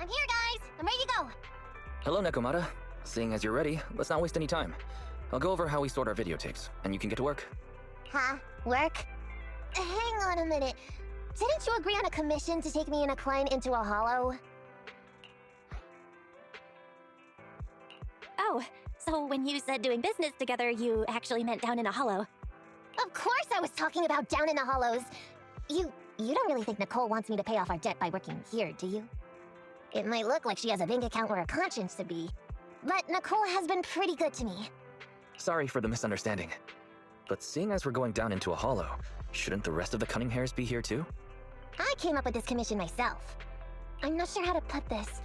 I'm here, guys! I'm ready to go! Hello, Nekomata. Seeing as you're ready, let's not waste any time. I'll go over how we sort our videotapes, and you can get to work. Huh? Work? Hang on a minute. Didn't you agree on a commission to take me and a client into a hollow? Oh, so when you said doing business together, you actually meant down in a hollow. Of course I was talking about down in the hollows! You don't really think Nicole wants me to pay off our debt by working here, do you? It might look like she has a bank account where a conscience should be, but Nicole has been pretty good to me. Sorry for the misunderstanding. But seeing as we're going down into a hollow, shouldn't the rest of the cunning hairs be here too? I came up with this commission myself. I'm not sure how to put this.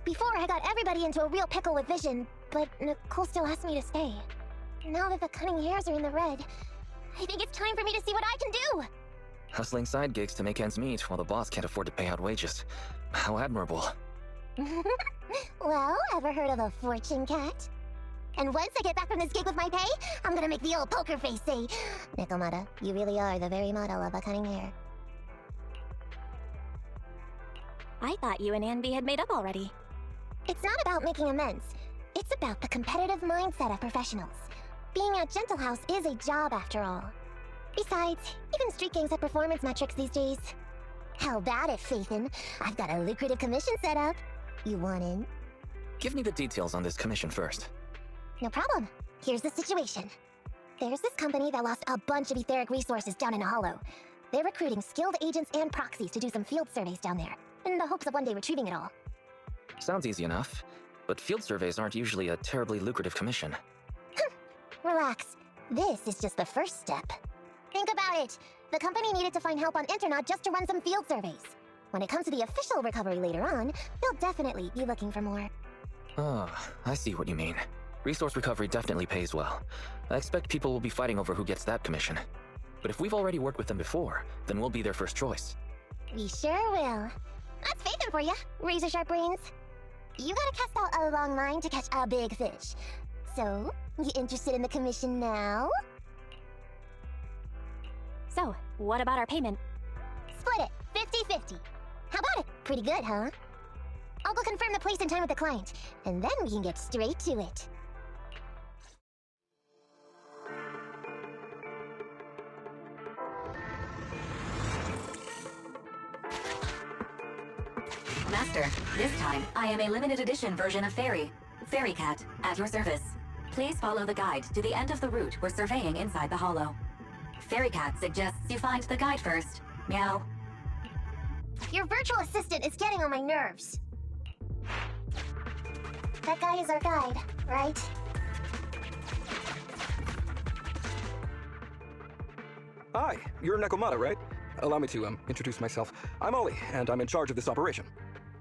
Before, I got everybody into a real pickle with vision, but Nicole still asked me to stay. Now that the cunning hairs are in the red, I think it's time for me to see what I can do! Hustling side gigs to make ends meet while the boss can't afford to pay out wages. How admirable. Well, ever heard of a fortune cat? And once I get back from this gig with my pay, I'm gonna make the old poker face say, Nekomata, you really are the very model of a cunning hair. I thought you and Anby had made up already. It's not about making amends. It's about the competitive mindset of professionals. Being at Gentle House is a job after all. Besides, even street gangs have performance metrics these days. How about it, Faithin? I've got a lucrative commission set up. You want in? Give me the details on this commission first. No problem. Here's the situation. There's this company that lost a bunch of etheric resources down in a hollow. They're recruiting skilled agents and proxies to do some field surveys down there, in the hopes of one day retrieving it all. Sounds easy enough, but field surveys aren't usually a terribly lucrative commission. Relax. This is just the first step. Think about it. The company needed to find help on Internaut just to run some field surveys. When it comes to the official recovery later on, they'll definitely be looking for more. Ah, I see what you mean. Resource recovery definitely pays well. I expect people will be fighting over who gets that commission. But if we've already worked with them before, then we'll be their first choice. We sure will. That's Faithin for ya, razor sharp brains. You gotta cast out a long line to catch a big fish. So, you interested in the commission now? So, what about our payment? Split it, 50-50. How about it? Pretty good, huh? I'll go confirm the place and time with the client, and then we can get straight to it. Master, this time, I am a limited edition version of Fairy Cat, at your service. Please follow the guide to the end of the route we're surveying inside the hollow. Fairy Cat suggests you find the guide first. Meow. Your virtual assistant is getting on my nerves. That guy is our guide, right? Hi, you're Nekomata, right? Allow me to introduce myself. I'm Ollie, and I'm in charge of this operation.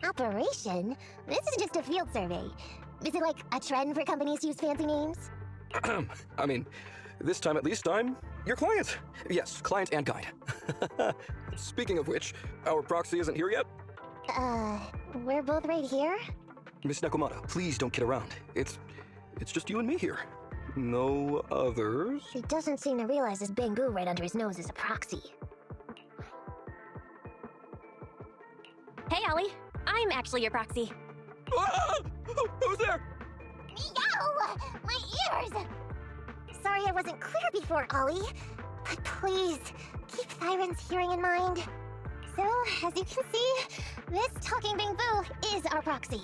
Operation? This is just a field survey. Is it like a trend for companies to use fancy names? I mean, this time at least I'm your client. Yes, client and guide. Speaking of which, our proxy isn't here yet. We're both right here? Miss Nekomata, please don't kid around. It's just you and me here. No others. He doesn't seem to realize this bamboo right under his nose is a proxy. Hey, Ollie. I'm actually your proxy. Ah! Who's there? Meow! My ears! Sorry I wasn't clear before, Ollie. But please, keep Siren's hearing in mind. So, as you can see, this talking bamboo is our proxy.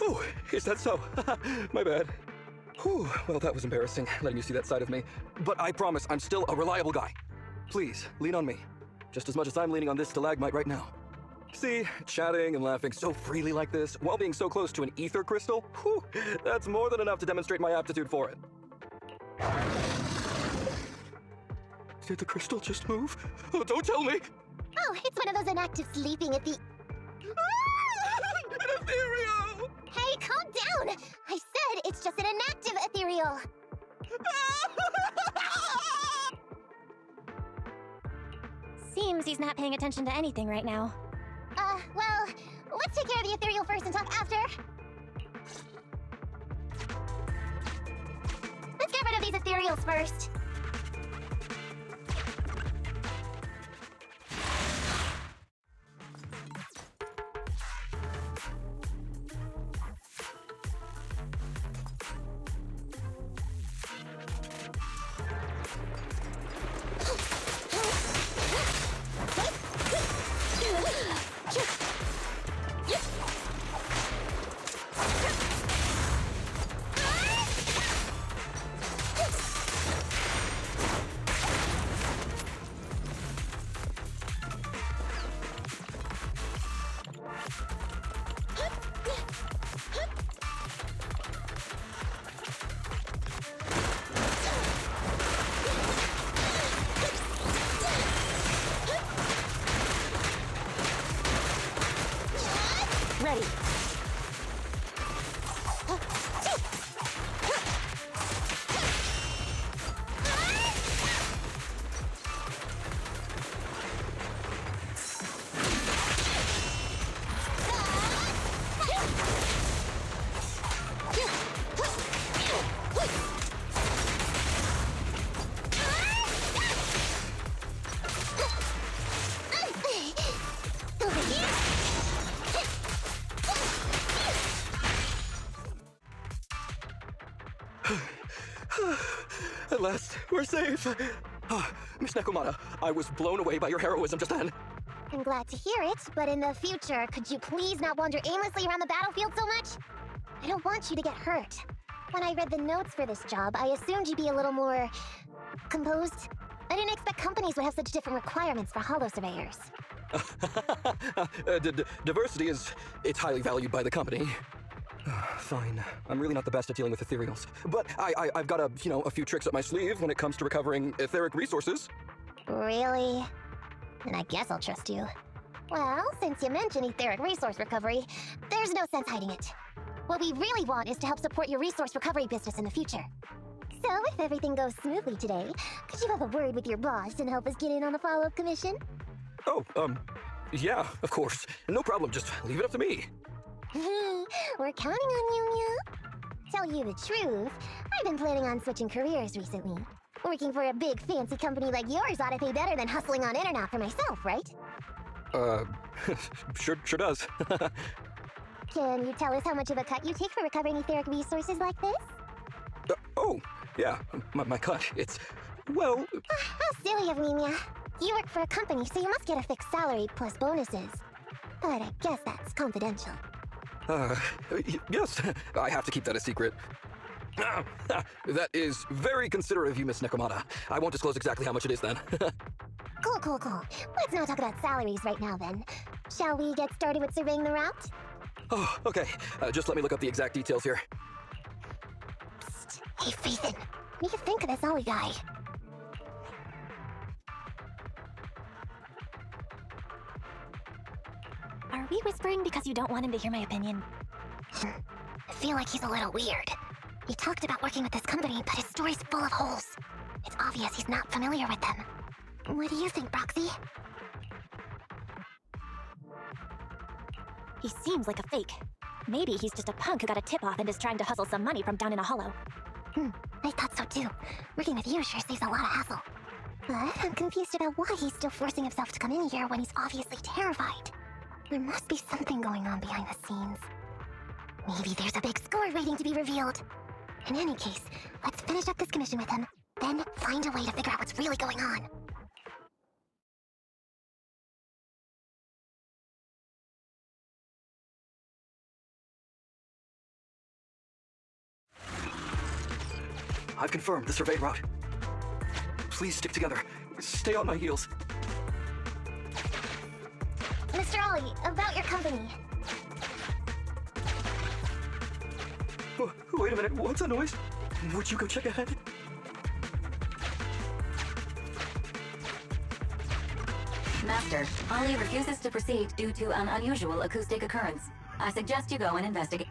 Oh, is that so? My bad. Whew, well, that was embarrassing, letting you see that side of me. But I promise I'm still a reliable guy. Please, lean on me. Just as much as I'm leaning on this stalagmite right now. See, chatting and laughing so freely like this, while being so close to an ether crystal, whew, that's more than enough to demonstrate my aptitude for it. Did the crystal just move? Oh, don't tell me! Oh, it's one of those inactive sleeping at the... An ethereal! Hey, calm down! I said it's just an inactive ethereal! Seems he's not paying attention to anything right now. Well, let's take care of the ethereal first and talk after. Let's get rid of these ethereals first. Ready. Over here! At last, we're safe. Miss Nekomata, I was blown away by your heroism just then. I'm glad to hear it, but in the future, could you please not wander aimlessly around the battlefield so much? I don't want you to get hurt. When I read the notes for this job, I assumed you'd be a little more... composed. I didn't expect companies would have such different requirements for holo surveyors. Diversity it's highly valued by the company. Fine. I'm really not the best at dealing with ethereals. But I've got a few tricks up my sleeve when it comes to recovering etheric resources. Really? Then I guess I'll trust you. Well, since you mentioned etheric resource recovery, there's no sense hiding it. What we really want is to help support your resource recovery business in the future. So, if everything goes smoothly today, could you have a word with your boss and help us get in on a follow-up commission? Oh, yeah, of course. No problem, just leave it up to me. We're counting on you, Mia. Tell you the truth, I've been planning on switching careers recently. Working for a big fancy company like yours ought to pay better than hustling on internet for myself, right? Sure does. Can you tell us how much of a cut you take for recovering etheric resources like this? Oh, yeah, my cut, it's, well... How silly of me, Mia. You work for a company, so you must get a fixed salary plus bonuses. But I guess that's confidential. Yes, I have to keep that a secret. That is very considerate of you, Miss Nekomata. I won't disclose exactly how much it is then. Cool. Let's not talk about salaries right now then. Shall we get started with surveying the route? Oh, okay. Just let me look up the exact details here. Psst. Hey, Faithin. What do you think of this Ollie guy? Are we whispering because you don't want him to hear my opinion? I feel like he's a little weird. He talked about working with this company, but his story's full of holes. It's obvious he's not familiar with them. What do you think, Broxy? He seems like a fake. Maybe he's just a punk who got a tip-off and is trying to hustle some money from down in a hollow. I thought so too. Working with you sure saves a lot of hassle. But I'm confused about why he's still forcing himself to come in here when he's obviously terrified. There must be something going on behind the scenes. Maybe there's a big score waiting to be revealed. In any case, let's finish up this commission with him, then find a way to figure out what's really going on. I've confirmed the surveyed route. Please stick together. Stay on my heels. Mr. Ollie, about your company. Wait a minute, what's that noise? Would you go check ahead? Master, Ollie refuses to proceed due to an unusual acoustic occurrence. I suggest you go and investigate.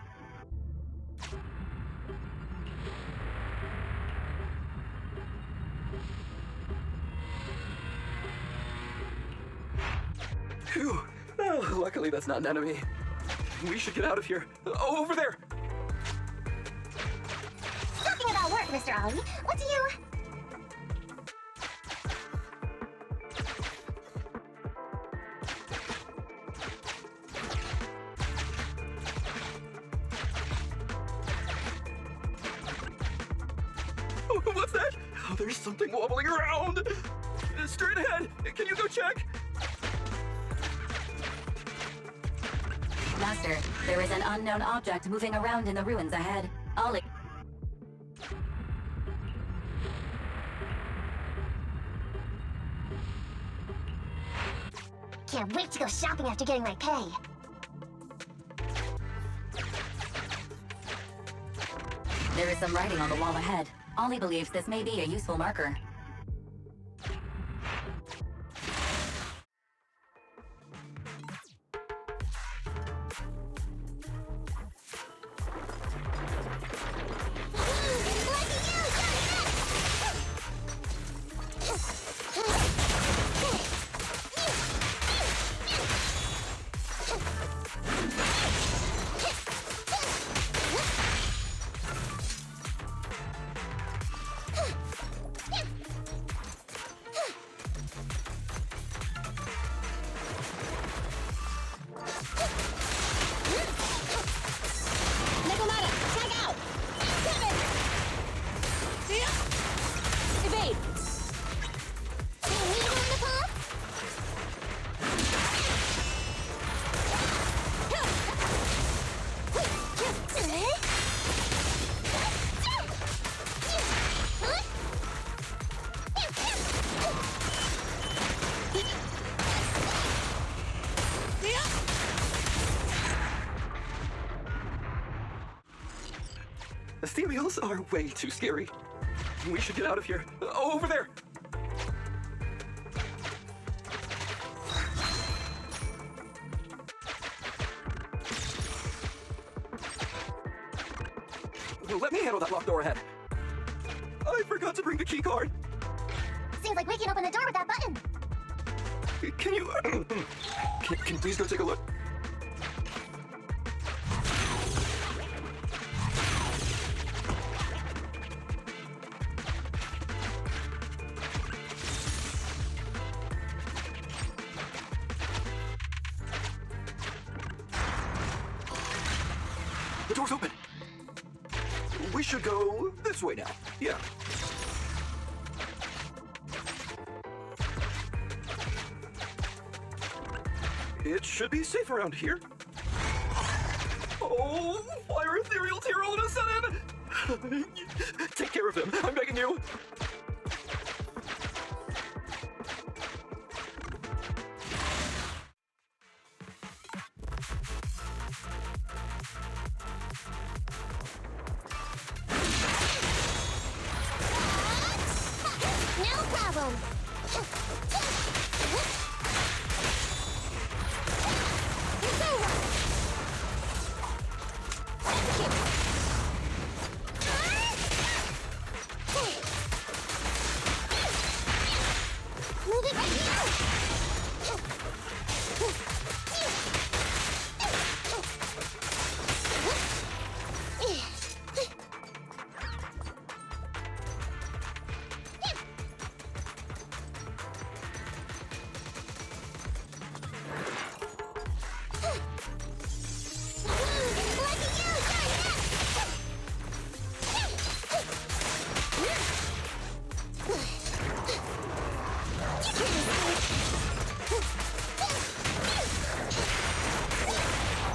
Phew. Oh, luckily that's not an enemy. We should get out of here. Over there! Talking about work, Mr. Ollie, what do you... What's that? Oh, there's something wobbling around! Straight ahead! Can you go check? Master, there is an unknown object moving around in the ruins ahead. Ollie... Can't wait to go shopping after getting my pay. There is some writing on the wall ahead. Ollie believes this may be a useful marker. Ethereals are way too scary. We should get out of here. Over there! Let me handle that locked door ahead. I forgot to bring the key card. Seems like we can open the door with that button. Can you... can you please go take a look? The door's open. We should go this way now. Yeah. It should be safe around here. Oh, why are ethereals here all of a sudden? Take care of them, I'm begging you. No problem. Move it right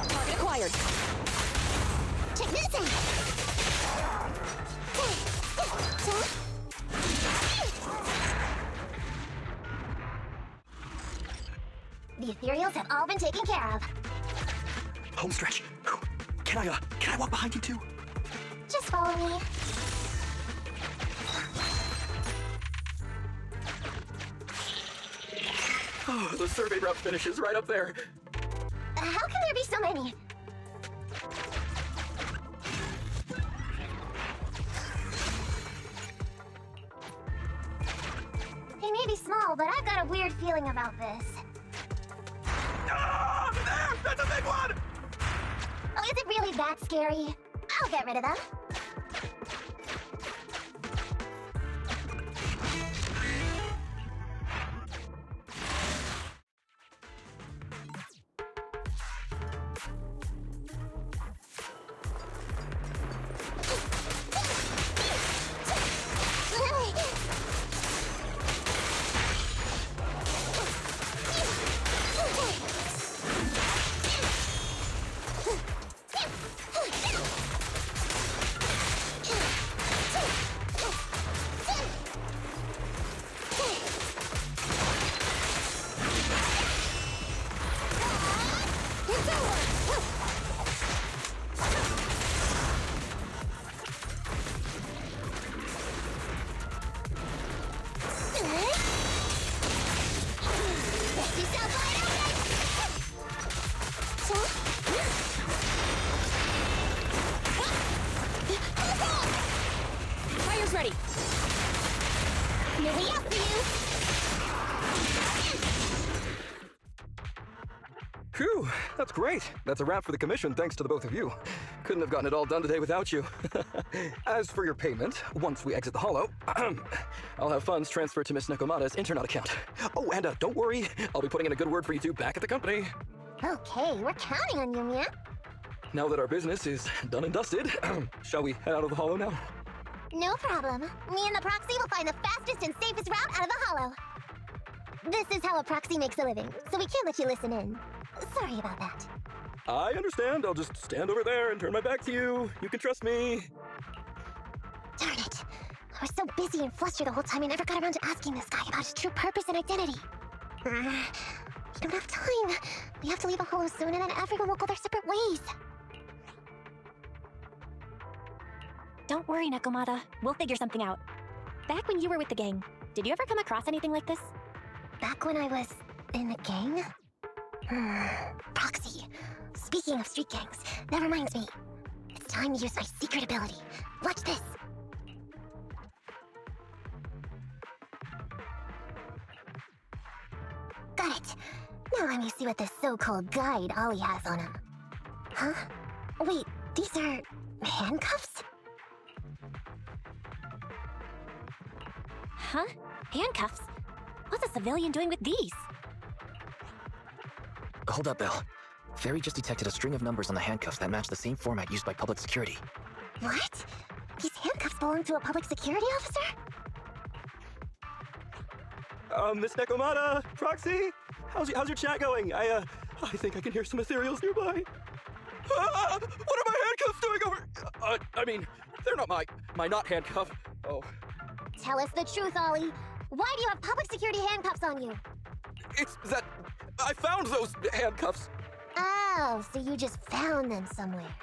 Target acquired. Check this out. The ethereals have all been taken care of. Home stretch. Can I walk behind you too? Just follow me. Oh, the survey route finishes right up there. How can there be so many? They may be small, but I've got a weird feeling about this. Ah, there! That's a big one! Oh, is it really that scary? I'll get rid of them. Fire's ready. Maybe after you. Phew, that's great. That's a wrap for the commission, thanks to the both of you. Couldn't have gotten it all done today without you. As for your payment, once we exit the hollow, I'll have funds transferred to Miss Nekomata's internet account. Oh, and don't worry, I'll be putting in a good word for you two back at the company. Okay, we're counting on you, Mia. Now that our business is done and dusted, shall we head out of the hollow now? No problem. Me and the proxy will find the fastest and safest route out of the hollow. This is how a proxy makes a living, so we can't let you listen in. Sorry about that. I understand. I'll just stand over there and turn my back to you. You can trust me. Darn it. I was so busy and flustered the whole time I never got around to asking this guy about his true purpose and identity. We don't have time. We have to leave the hollow soon and then everyone will go their separate ways. Don't worry, Nekomata. We'll figure something out. Back when you were with the gang, did you ever come across anything like this? Back when I was in the gang? Proxy. Speaking of street gangs, that reminds me. It's time to use my secret ability. Watch this. Got it. Now let me see what this so-called guide Ollie has on him. Huh? Wait, these are handcuffs? Huh? Handcuffs? What's a civilian doing with these? Hold up, Belle. Fairy just detected a string of numbers on the handcuffs that match the same format used by public security. What? These handcuffs belong to a public security officer? Miss Nekomata, Proxy, how's your chat going? I think I can hear some ethereals nearby. What are my handcuffs doing over? I mean, they're not my not handcuff. Oh. Tell us the truth, Ollie. Why do you have public security handcuffs on you? It's that I found those handcuffs. Oh, so you just found them somewhere.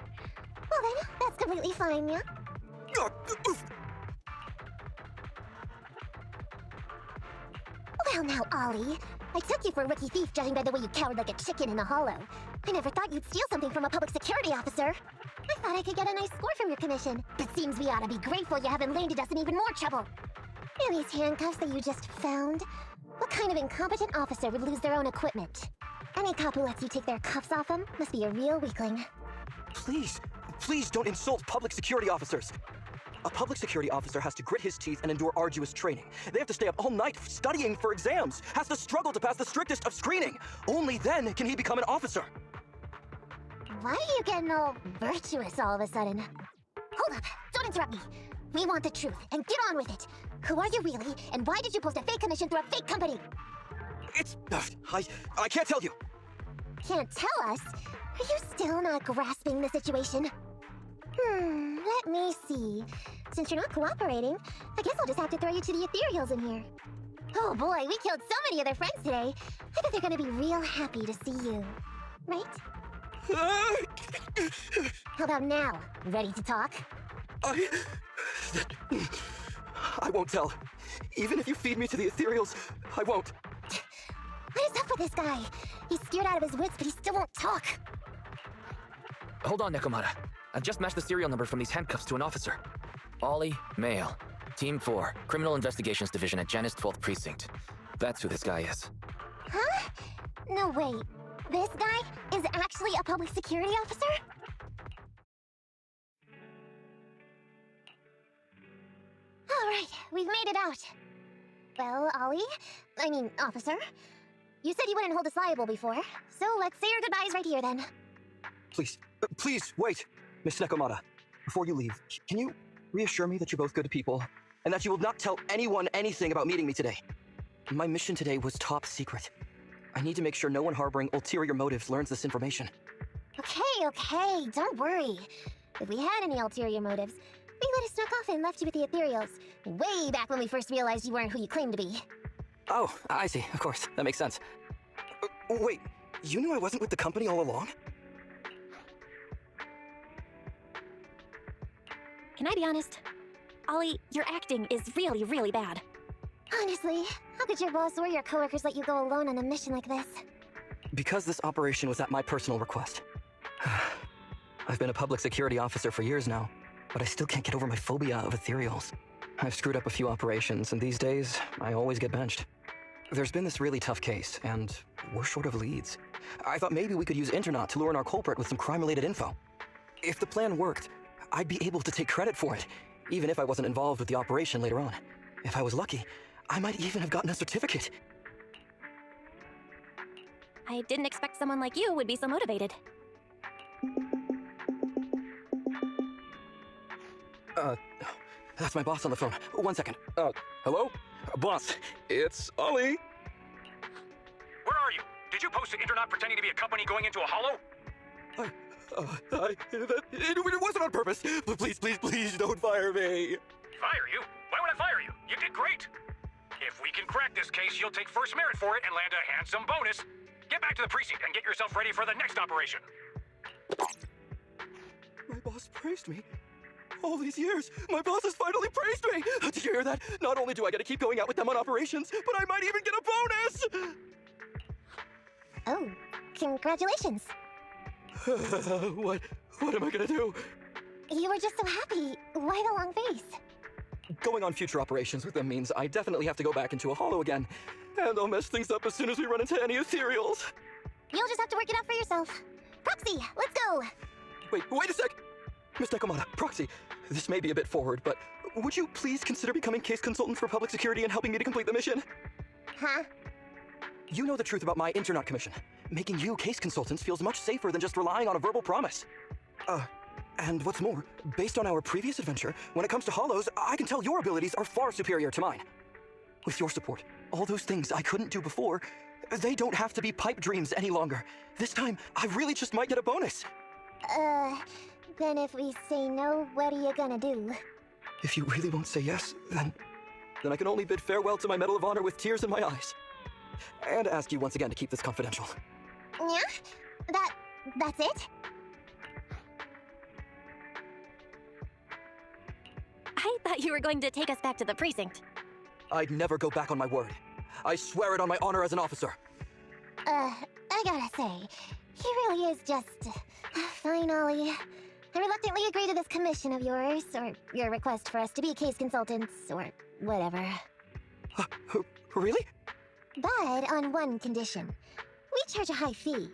Well then, that's completely fine, yeah? Well now, Ollie, I took you for a rookie thief judging by the way you cowered like a chicken in the hollow. I never thought you'd steal something from a public security officer. I thought I could get a nice score from your commission, but seems we ought to be grateful you haven't landed us in even more trouble. And these handcuffs that you just found? What kind of incompetent officer would lose their own equipment? Any cop who lets you take their cuffs off them must be a real weakling. Please don't insult public security officers. A public security officer has to grit his teeth and endure arduous training. They have to stay up all night studying for exams, has to struggle to pass the strictest of screening. Only then can he become an officer. Why are you getting all virtuous all of a sudden? Hold up, don't interrupt me. We want the truth, and get on with it. Who are you really, and why did you post a fake commission through a fake company? It's... I can't tell you. Can't tell us? Are you still not grasping the situation? Let me see. Since you're not cooperating, I guess I'll just have to throw you to the ethereals in here. Oh boy, we killed so many of their friends today. I bet they're gonna be real happy to see you. Right? How about now? Ready to talk? I won't tell. Even if you feed me to the ethereals, I won't. What is up with this guy? He's scared out of his wits, but he still won't talk. Hold on, Nekomata. I've just matched the serial number from these handcuffs to an officer. Ollie, male. Team 4, Criminal Investigations Division at Janus 12th Precinct. That's who this guy is. Huh? No, wait. This guy is actually a public security officer? Alright, we've made it out. Well, officer, you said you wouldn't hold us liable before, so let's say our goodbyes right here then. Please, wait. Miss Nekomata, before you leave, can you reassure me that you're both good people, and that you will not tell anyone anything about meeting me today? My mission today was top secret. I need to make sure no one harboring ulterior motives learns this information. Okay, don't worry. If we had any ulterior motives, we would have snuck off and left you with the ethereals, way back when we first realized you weren't who you claimed to be. Oh, I see. Of course. That makes sense. Wait, you knew I wasn't with the company all along? Can I be honest? Ollie, your acting is really, really bad. Honestly, how could your boss or your coworkers let you go alone on a mission like this? Because this operation was at my personal request. I've been a public security officer for years now, but I still can't get over my phobia of ethereals. I've screwed up a few operations, and these days, I always get benched. There's been this really tough case, and we're short of leads. I thought maybe we could use Internaut to lure in our culprit with some crime-related info. If the plan worked, I'd be able to take credit for it, even if I wasn't involved with the operation later on. If I was lucky, I might even have gotten a certificate. I didn't expect someone like you would be so motivated. That's my boss on the phone. 1 second. Hello? Boss, it's Ollie. Where are you? Did you post to Internaut pretending to be a company going into a hollow? It wasn't on purpose. But please don't fire me. Fire you? Why would I fire you? You did great. If we can crack this case, you'll take first merit for it and land a handsome bonus. Get back to the precinct and get yourself ready for the next operation. My boss praised me. All these years, my boss has finally praised me! Did you hear that? Not only do I get to keep going out with them on operations, but I might even get a bonus! Oh, congratulations. What am I gonna do? You were just so happy. Why the long face? Going on future operations with them means I definitely have to go back into a hollow again. And I'll mess things up as soon as we run into any ethereals. You'll just have to work it out for yourself. Proxy, let's go! Wait a sec! Miss Nekomata, Proxy, this may be a bit forward, but would you please consider becoming case consultant for public security and helping me to complete the mission? Huh? You know the truth about my Internaut commission. Making you case consultants feels much safer than just relying on a verbal promise. And what's more, based on our previous adventure, when it comes to hollows, I can tell your abilities are far superior to mine. With your support, all those things I couldn't do before, they don't have to be pipe dreams any longer. This time, I really just might get a bonus. Then if we say no, what are you gonna do? If you really won't say yes, then I can only bid farewell to my Medal of Honor with tears in my eyes. And ask you once again to keep this confidential. Yeah? That's it? I thought you were going to take us back to the precinct. I'd never go back on my word. I swear it on my honor as an officer. I gotta say, he really is just... Fine, Ollie. I reluctantly agree to this commission of yours, or your request for us to be case consultants, or whatever. Really? But on one condition. We charge a high fee.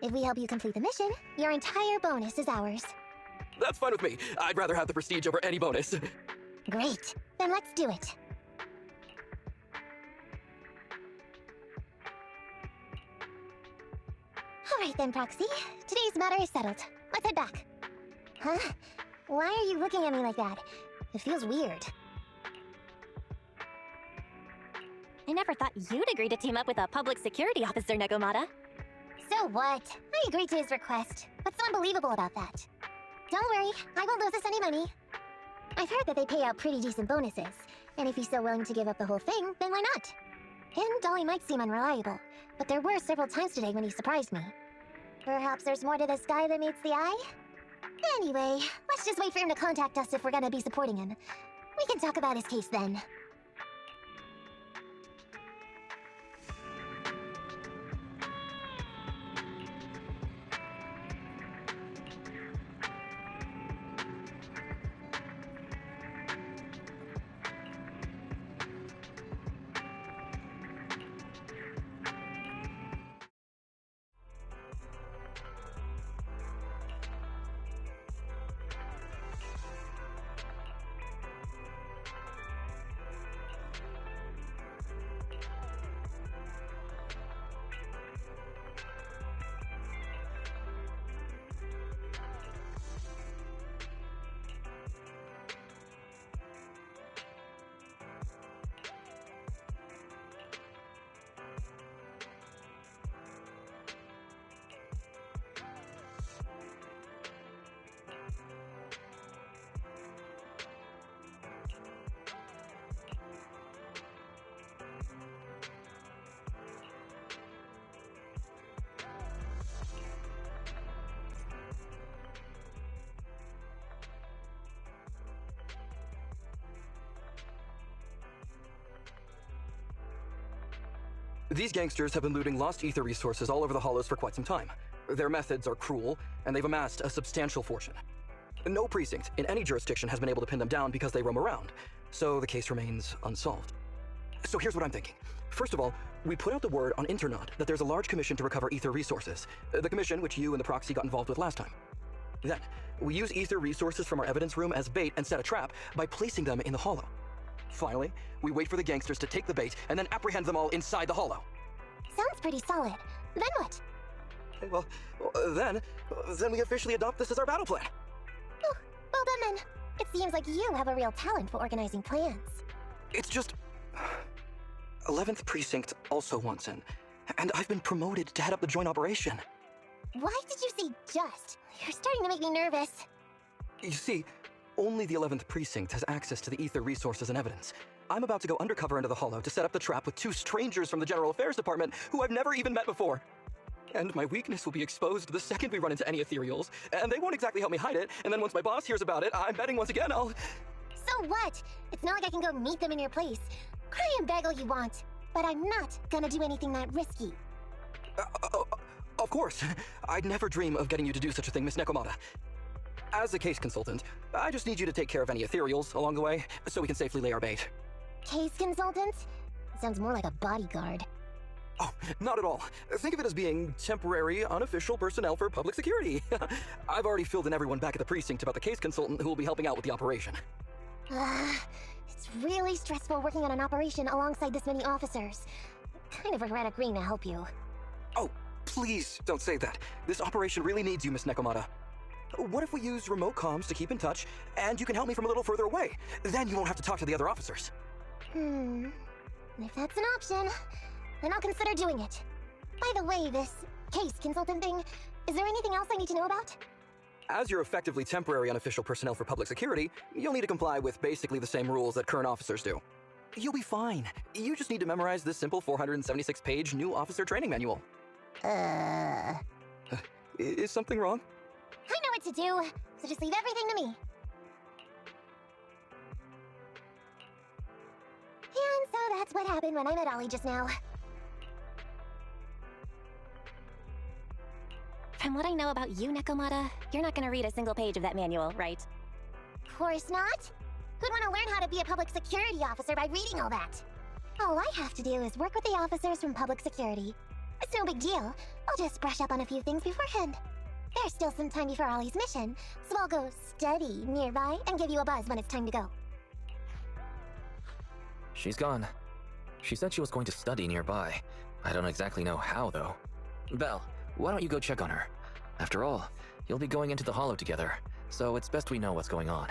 If we help you complete the mission, your entire bonus is ours. That's fine with me. I'd rather have the prestige over any bonus. Great. Then let's do it. Alright then, Proxy. Today's matter is settled. Let's head back. Huh? Why are you looking at me like that? It feels weird. I never thought you'd agree to team up with a public security officer, Nekomata. So what? I agreed to his request. What's so unbelievable about that? Don't worry, I won't lose us any money. I've heard that they pay out pretty decent bonuses, and if he's so willing to give up the whole thing, then why not? And Dolly might seem unreliable, but there were several times today when he surprised me. Perhaps there's more to this guy than meets the eye? Anyway, let's just wait for him to contact us if we're gonna be supporting him. We can talk about his case then. These gangsters have been looting lost ether resources all over the hollows for quite some time. Their methods are cruel, and they've amassed a substantial fortune. No precinct in any jurisdiction has been able to pin them down because they roam around, so the case remains unsolved. So here's what I'm thinking. First of all, we put out the word on Internaut that there's a large commission to recover ether resources, the commission which you and the Proxy got involved with last time. Then, we use ether resources from our evidence room as bait and set a trap by placing them in the hollow. Finally, we wait for the gangsters to take the bait and then apprehend them all inside the hollow. Sounds pretty solid. Then what? Well, then we officially adopt this as our battle plan. Oh, well done then. It seems like you have a real talent for organizing plans. It's just... 11th Precinct also wants in, and I've been promoted to head up the joint operation. Why did you say just? You're starting to make me nervous. You see, only the 11th Precinct has access to the ether resources and evidence. I'm about to go undercover into the hollow to set up the trap with two strangers from the General Affairs Department who I've never even met before. And my weakness will be exposed the second we run into any ethereals, and they won't exactly help me hide it, and then once my boss hears about it, I'm betting once again I'll... So what? It's not like I can go meet them in your place. Cry and beg all you want, but I'm not gonna do anything that risky. Of course. I'd never dream of getting you to do such a thing, Miss Nekomata. As a case consultant, I just need you to take care of any ethereals along the way, so we can safely lay our bait. Case consultant? Sounds more like a bodyguard. Oh, not at all. Think of it as being temporary, unofficial personnel for public security. I've already filled in everyone back at the precinct about the case consultant who will be helping out with the operation. It's really stressful working on an operation alongside this many officers. I kind of regret agreeing to help you. Oh, please don't say that. This operation really needs you, Miss Nekomata. What if we use remote comms to keep in touch, and you can help me from a little further away? Then you won't have to talk to the other officers. If that's an option, then I'll consider doing it. By the way, this case consultant thing, is there anything else I need to know about? As you're effectively temporary unofficial personnel for public security, you'll need to comply with basically the same rules that current officers do. You'll be fine. You just need to memorize this simple 476-page new officer training manual. Is something wrong? I know what to do, so just leave everything to me. And so that's what happened when I met Ollie just now. From what I know about you, Nekomata, you're not gonna read a single page of that manual, right? Of course not. Who'd want to learn how to be a public security officer by reading all that? All I have to do is work with the officers from public security. It's no big deal. I'll just brush up on a few things beforehand. There's still some time before Ollie's mission, so I'll go study nearby and give you a buzz when it's time to go. She's gone. She said she was going to study nearby. I don't exactly know how, though. Belle, why don't you go check on her? After all, you'll be going into the Hollow together, so it's best we know what's going on.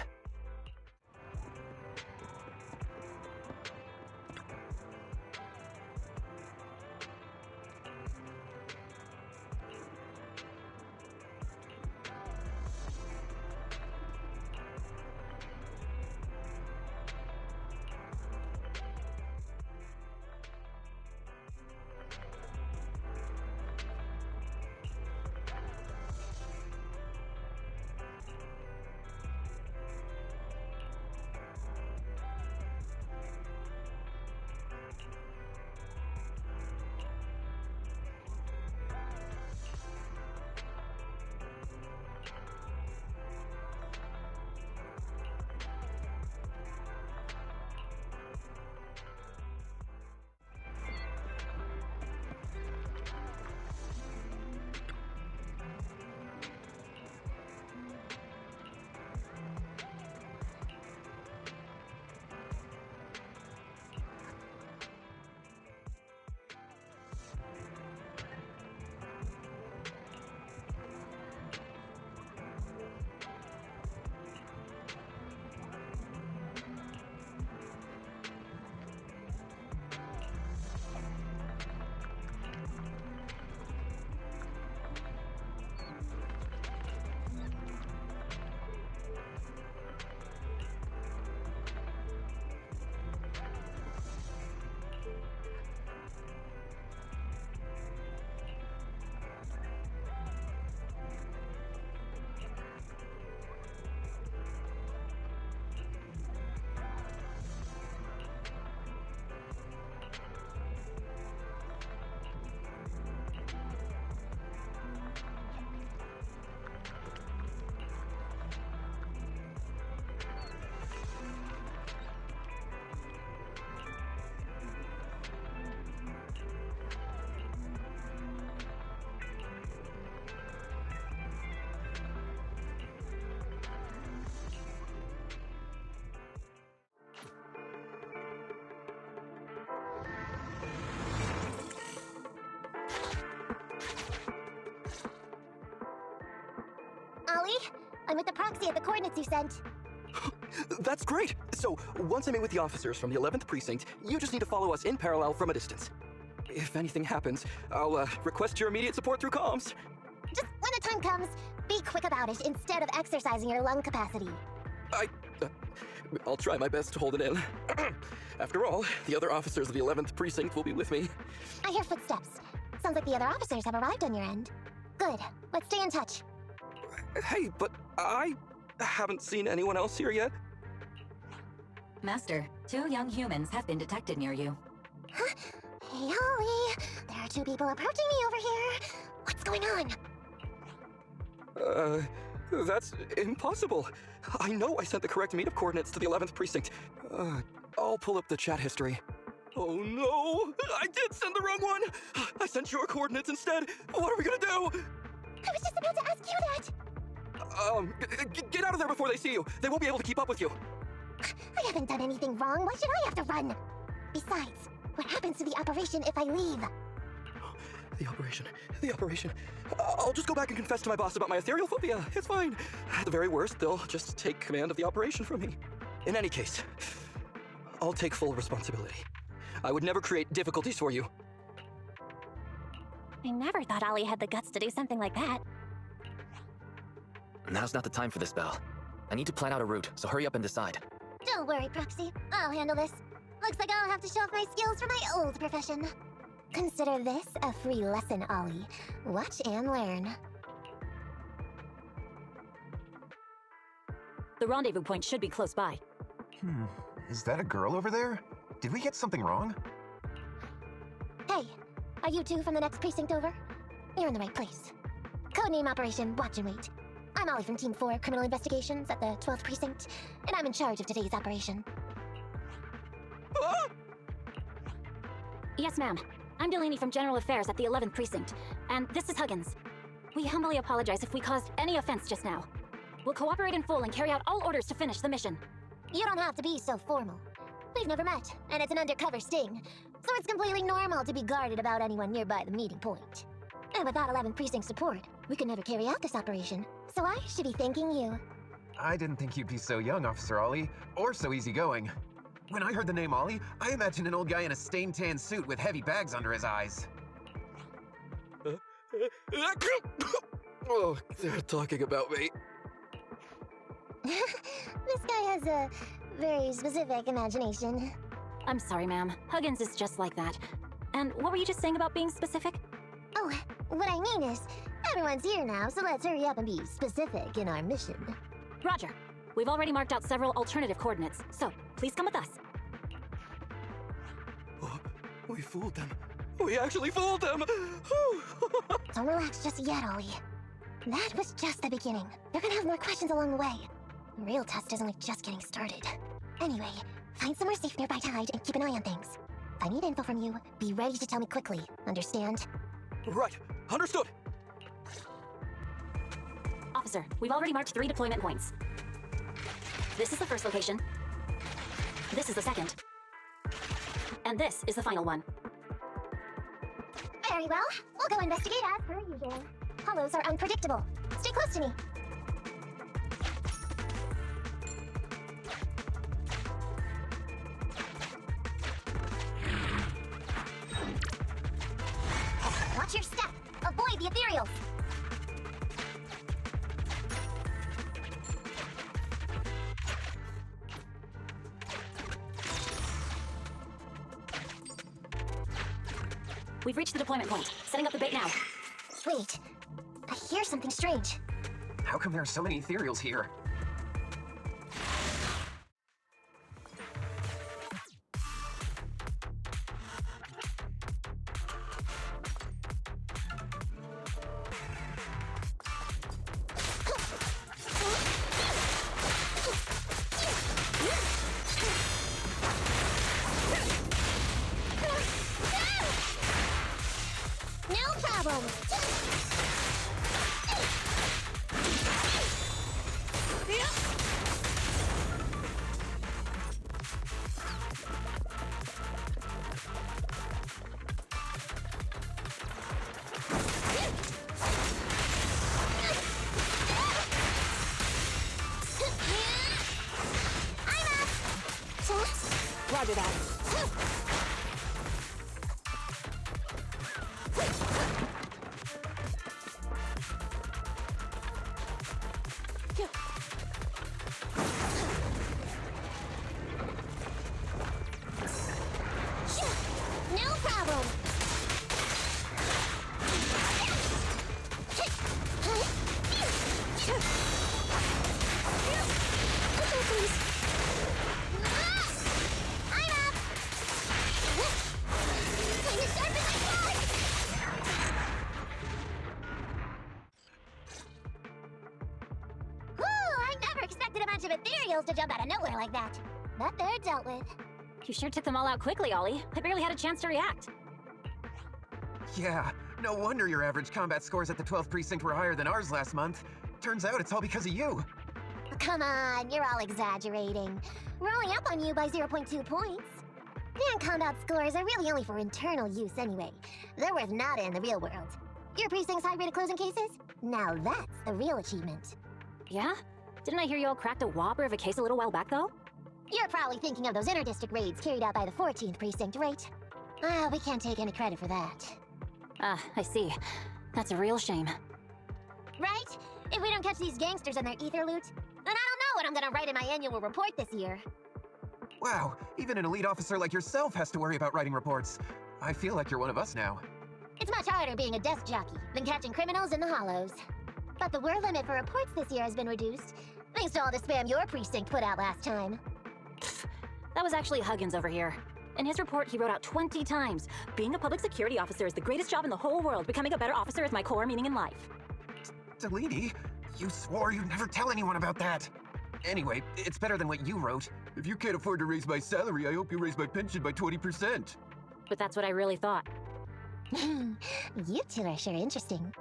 Ollie, I'm with the proxy at the coordinates you sent. That's great! So, once I meet with the officers from the 11th Precinct, you just need to follow us in parallel from a distance. If anything happens, I'll request your immediate support through comms. Just when the time comes, be quick about it instead of exercising your lung capacity. I'll try my best to hold it in. After all, the other officers of the 11th Precinct will be with me. I hear footsteps. Sounds like the other officers have arrived on your end. Good. Let's stay in touch. Hey, but I haven't seen anyone else here yet. Master, 2 young humans have been detected near you. Huh? Hey, Ollie. There are 2 people approaching me over here. What's going on? That's impossible. I know I sent the correct meetup coordinates to the 11th precinct. I'll pull up the chat history. Oh no! I did send the wrong one! I sent your coordinates instead! What are we gonna do? I was just about to ask you that! Get out of there before they see you! They won't be able to keep up with you! I haven't done anything wrong. Why should I have to run? Besides, what happens to the operation if I leave? The operation. I'll just go back and confess to my boss about my ethereal phobia. It's fine. At the very worst, they'll just take command of the operation from me. In any case, I'll take full responsibility. I would never create difficulties for you. I never thought Ollie had the guts to do something like that. Now's not the time for this, Belle. I need to plan out a route, so hurry up and decide. Don't worry, Proxy. I'll handle this. Looks like I'll have to show off my skills from my old profession. Consider this a free lesson, Ollie. Watch and learn. The rendezvous point should be close by. Is that a girl over there? Did we get something wrong? Hey, are you 2 from the next precinct over? You're in the right place. Codename Operation Watch and Wait. I'm Ollie from Team 4 Criminal Investigations at the 12th Precinct, and I'm in charge of today's operation. Yes, ma'am. I'm Delaney from General Affairs at the 11th Precinct, and this is Huggins. We humbly apologize if we caused any offense just now. We'll cooperate in full and carry out all orders to finish the mission. You don't have to be so formal. We've never met, and it's an undercover sting, so it's completely normal to be guarded about anyone nearby the meeting point. And without 11th Precinct support, we could never carry out this operation, so I should be thanking you. I didn't think you'd be so young, Officer Ollie, or so easygoing. When I heard the name Ollie, I imagined an old guy in a stained tan suit with heavy bags under his eyes. Oh, they're talking about me. This guy has a very specific imagination. I'm sorry, ma'am. Huggins is just like that. And what were you just saying about being specific? Oh, what I mean is, everyone's here now, so let's hurry up and be specific in our mission. Roger. We've already marked out several alternative coordinates, so please come with us. Oh, we fooled them. We actually fooled them! Don't relax just yet, Ollie. That was just the beginning. You're gonna have more questions along the way. The real test is only just getting started. Anyway, find somewhere safe nearby to hide and keep an eye on things. If I need info from you, be ready to tell me quickly. Understand? Right. Understood. Officer, we've already marked 3 deployment points. This is the first location. This is the second. And this is the final one. Very well. We'll go investigate as per usual. Hollows are unpredictable. Stay close to me. Watch your step. Avoid the ethereals. We've reached the deployment point. Setting up the bait now. Wait. I hear something strange. How come there are so many ethereals here? No problem. Roger that. No problem. Okay, please. I'm up! I'm as sharp as I can! Whew, I never expected a bunch of ethereals to jump out of nowhere like that. But they're dealt with. You sure took them all out quickly, Ollie. I barely had a chance to react. Yeah, no wonder your average combat scores at the 12th precinct were higher than ours last month. Turns out it's all because of you. Come on, you're all exaggerating. We're only up on you by 0.2 points. And combat scores are really only for internal use anyway. They're worth nada in the real world. Your precinct's high rate of closing cases? Now that's the real achievement. Yeah? Didn't I hear you all cracked a whopper of a case a little while back, though? You're probably thinking of those inter-district raids carried out by the 14th precinct, right? Ah, we can't take any credit for that. Ah, I see. That's a real shame. Right? If we don't catch these gangsters and their ether loot, then I don't know what I'm gonna write in my annual report this year. Wow, even an elite officer like yourself has to worry about writing reports. I feel like you're one of us now. It's much harder being a desk jockey than catching criminals in the hollows. But the word limit for reports this year has been reduced, thanks to all the spam your precinct put out last time. That was actually Huggins over here. In his report, he wrote out 20 times, "Being a public security officer is the greatest job in the whole world. Becoming a better officer is my core meaning in life." Delaney, you swore you'd never tell anyone about that. Anyway, it's better than what you wrote. If you can't afford to raise my salary, I hope you raise my pension by 20%. But that's what I really thought. You two are sure interesting.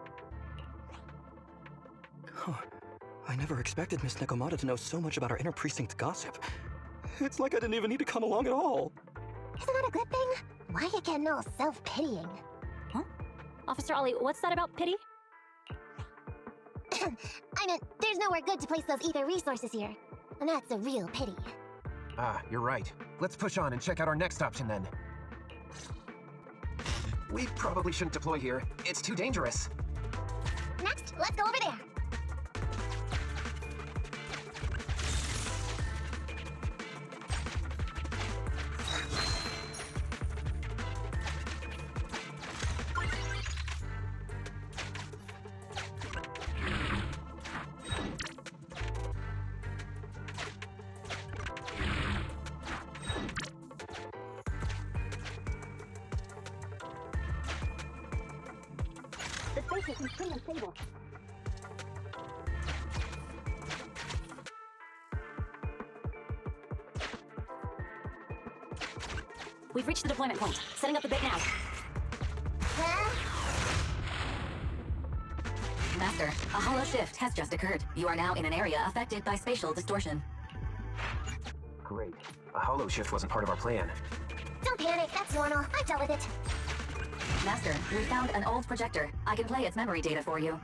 Huh. I never expected Miss Nekomata to know so much about our inter-precinct gossip. It's like I didn't even need to come along at all. Isn't that a good thing? Why you getting all self-pitying? Huh? Officer Ollie, what's that about pity? I mean, there's nowhere good to place those ether resources here. And that's a real pity. Ah, you're right. Let's push on and check out our next option then. We probably shouldn't deploy here. It's too dangerous. Next, let's go over there. The space is pretty unstable. We've reached the deployment point. Setting up the bit now. Master, a hollow shift has just occurred. You are now in an area affected by spatial distortion. Great. A hollow shift wasn't part of our plan. Don't panic, that's normal. I've dealt with it. Master, we found an old projector. I can play its memory data for you.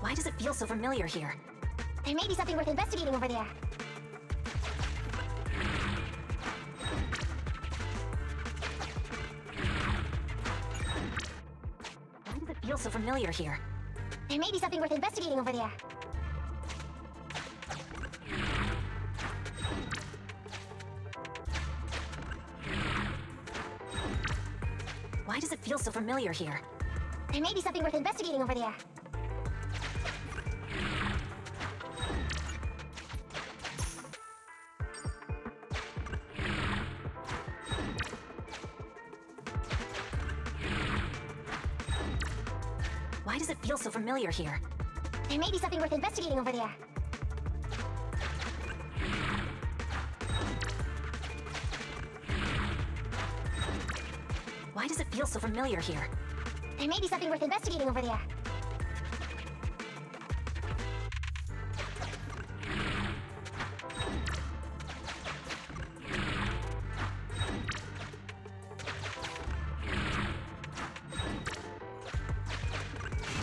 Why does it feel so familiar here? There may be something worth investigating over there. Why does it feel so familiar here? There may be something worth investigating over there. Why does it feel so familiar here? There may be something worth investigating over there. Why does it feel so familiar here? There may be something worth investigating over there. Why does it feel so familiar here? There may be something worth investigating over there.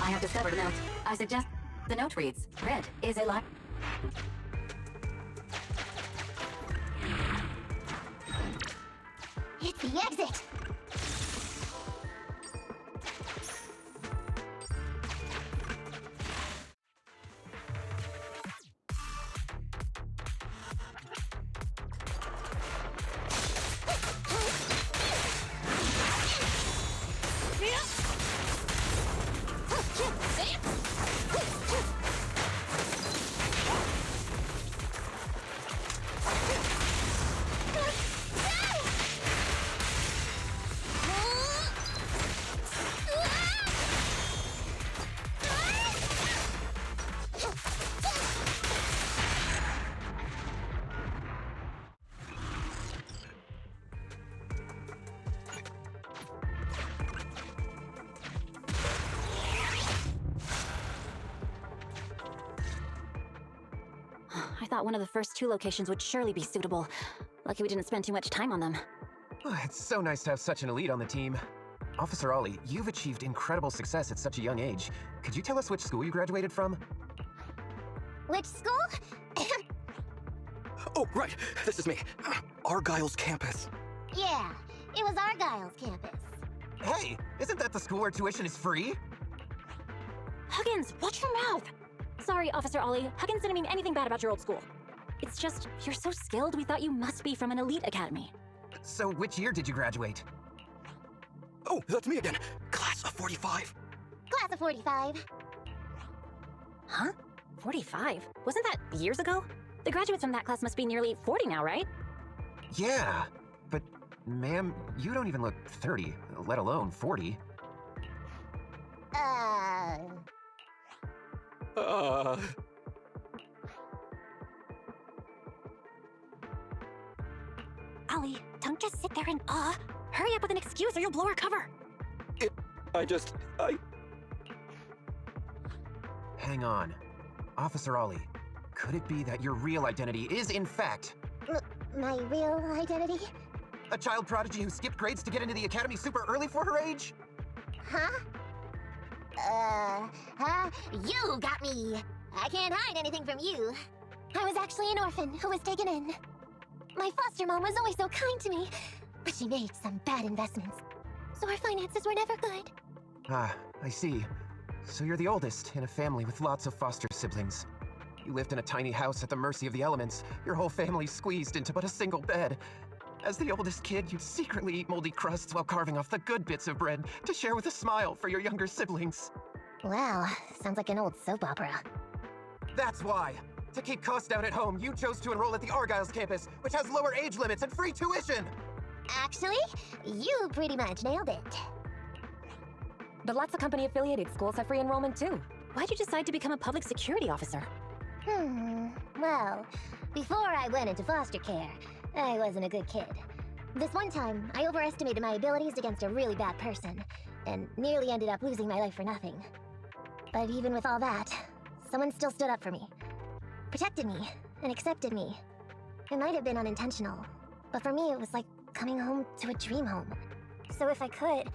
I have discovered a note. I suggest the note reads, Red is a lot. It's the exit! I thought one of the first two locations would surely be suitable. Lucky we didn't spend too much time on them. Oh, it's so nice to have such an elite on the team. Officer Ollie, you've achieved incredible success at such a young age. Could you tell us which school you graduated from? Which school? Oh, right. This is me. Argyle's campus. Yeah, it was Argyle's campus. Hey, isn't that the school where tuition is free? Huggins, watch your mouth! Sorry, Officer Ollie. Huggins didn't mean anything bad about your old school. It's just, you're so skilled, we thought you must be from an elite academy. So which year did you graduate? Oh, that's me again. Class of 45. Class of 45. Huh? 45? Wasn't that years ago? The graduates from that class must be nearly 40 now, right? Yeah, but ma'am, you don't even look 30, let alone 40. Ollie, don't just sit there in awe. Hurry up with an excuse or you'll blow our cover. Hang on. Officer Ollie, could it be that your real identity is, in fact, My real identity? a child prodigy who skipped grades to get into the academy super early for her age? Huh? You got me! I can't hide anything from you. I was actually an orphan who was taken in. My foster mom was always so kind to me, but she made some bad investments, so our finances were never good. Ah, I see. So you're the oldest in a family with lots of foster siblings. You lived in a tiny house at the mercy of the elements, your whole family squeezed into but a single bed. As the oldest kid, you'd secretly eat moldy crusts while carving off the good bits of bread to share with a smile for your younger siblings. Wow, sounds like an old soap opera. That's why! To keep costs down at home, you chose to enroll at the Argyle's campus, which has lower age limits and free tuition! Actually, you pretty much nailed it. But lots of company-affiliated schools have free enrollment too. Why'd you decide to become a public security officer? Well, before I went into foster care, I wasn't a good kid. This one time, I overestimated my abilities against a really bad person, and nearly ended up losing my life for nothing. But even with all that, someone still stood up for me, protected me, and accepted me. It might have been unintentional, but for me it was like coming home to a dream home. So if I could,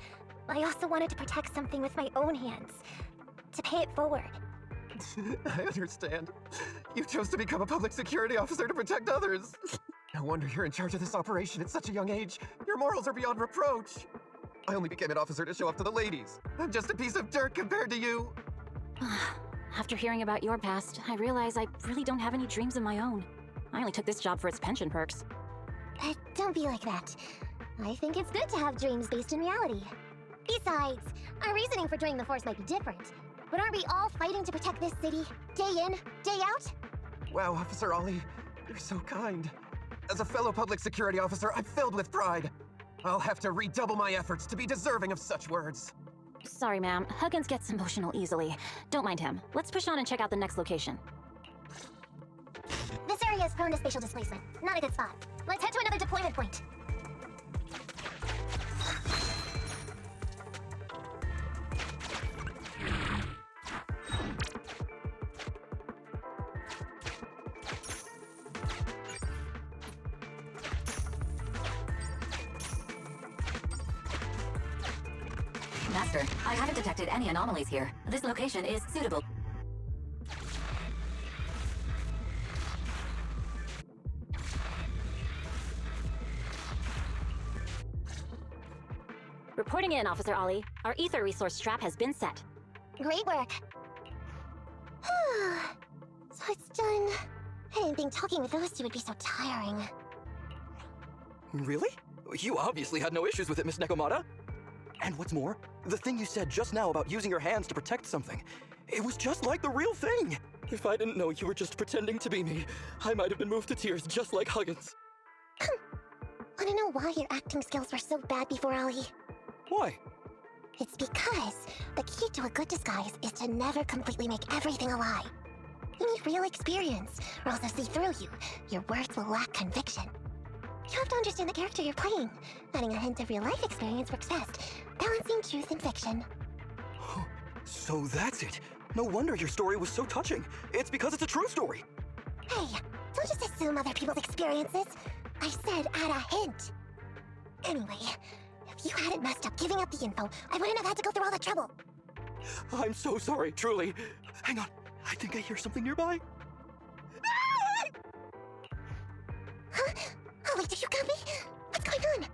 I also wanted to protect something with my own hands, to pay it forward. I understand. You chose to become a public security officer to protect others. No wonder you're in charge of this operation at such a young age. Your morals are beyond reproach. I only became an officer to show off to the ladies. I'm just a piece of dirt compared to you. After hearing about your past, I realize I really don't have any dreams of my own. I only took this job for its pension perks. Don't be like that. I think it's good to have dreams based in reality. Besides, our reasoning for joining the Force might be different. But aren't we all fighting to protect this city, day in, day out? Wow, Officer Ollie, you're so kind. As a fellow public security officer, I'm filled with pride. I'll have to redouble my efforts to be deserving of such words. Sorry, ma'am. Huggins gets emotional easily. Don't mind him. Let's push on and check out the next location. This area is prone to spatial displacement. Not a good spot. Let's head to another deployment point. Thus Master, I haven't detected any anomalies here. This location is suitable. Reporting in, Officer Ollie. Our ether resource trap has been set. Great work. So it's done. I didn't think talking with those two would be so tiring. Really? You obviously had no issues with it, Miss Nekomata. And what's more, the thing you said just now about using your hands to protect something, it was just like the real thing. If I didn't know you were just pretending to be me, I might have been moved to tears just like Huggins. Wanna know why your acting skills were so bad before, Ollie? Why? It's because the key to a good disguise is to never completely make everything a lie. You need real experience, or else they'll see through you. Your words will lack conviction. You have to understand the character you're playing. Adding a hint of real life experience works best, balancing truth and fiction. So that's it. No wonder your story was so touching. It's because it's a true story. Hey, don't just assume other people's experiences. I said add a hint. Anyway, if you hadn't messed up giving up the info, I wouldn't have had to go through all the trouble. I'm so sorry, truly. Hang on, I think I hear something nearby. Huh? Ollie, do you got me? What's going on?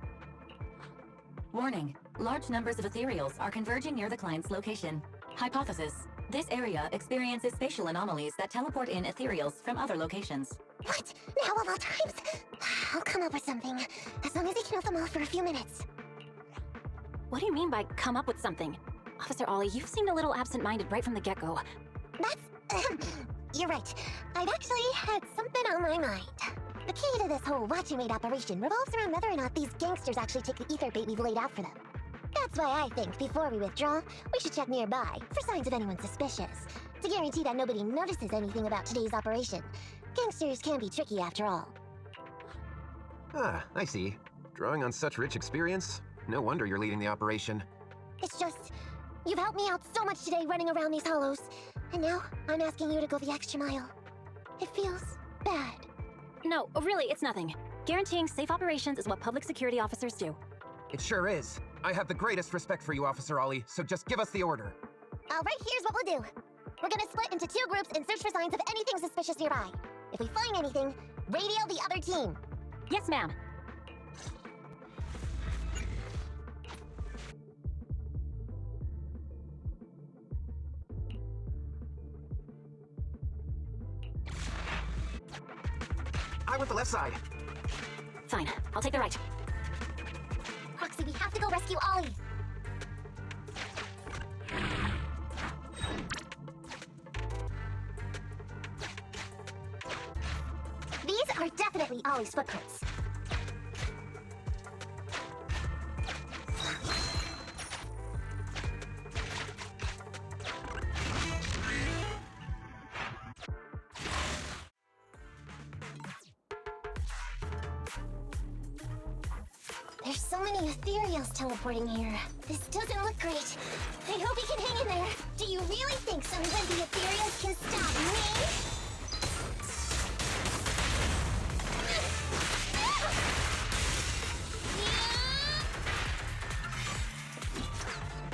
Warning. Large numbers of ethereals are converging near the client's location. Hypothesis. This area experiences spatial anomalies that teleport in ethereals from other locations. What? Now of all times? I'll come up with something, as long as I can help them all for a few minutes. What do you mean by come up with something? Officer Ollie, you seemed a little absent-minded right from the get-go. That's... You're right. I've actually had something on my mind. The key to this whole watch and wait operation revolves around whether or not these gangsters actually take the ether bait we've laid out for them. That's why I think, before we withdraw, we should check nearby for signs of anyone suspicious, to guarantee that nobody notices anything about today's operation. Gangsters can be tricky after all. Ah, I see. Drawing on such rich experience? No wonder you're leading the operation. It's just, you've helped me out so much today running around these hollows, and now I'm asking you to go the extra mile. It feels bad. No, really, it's nothing. Guaranteeing safe operations is what public security officers do. It sure is. I have the greatest respect for you, Officer Ollie, so just give us the order. All right, here's what we'll do. We're gonna split into 2 groups and search for signs of anything suspicious nearby. If we find anything, radio the other team. Yes, ma'am. I want the left side. Fine, I'll take the right. Roxy, we have to go rescue Ollie. These are definitely Ollie's footprints. There's so many ethereals teleporting here. This doesn't look great. I hope he can hang in there. Do you really think some wimpy ethereals can stop me?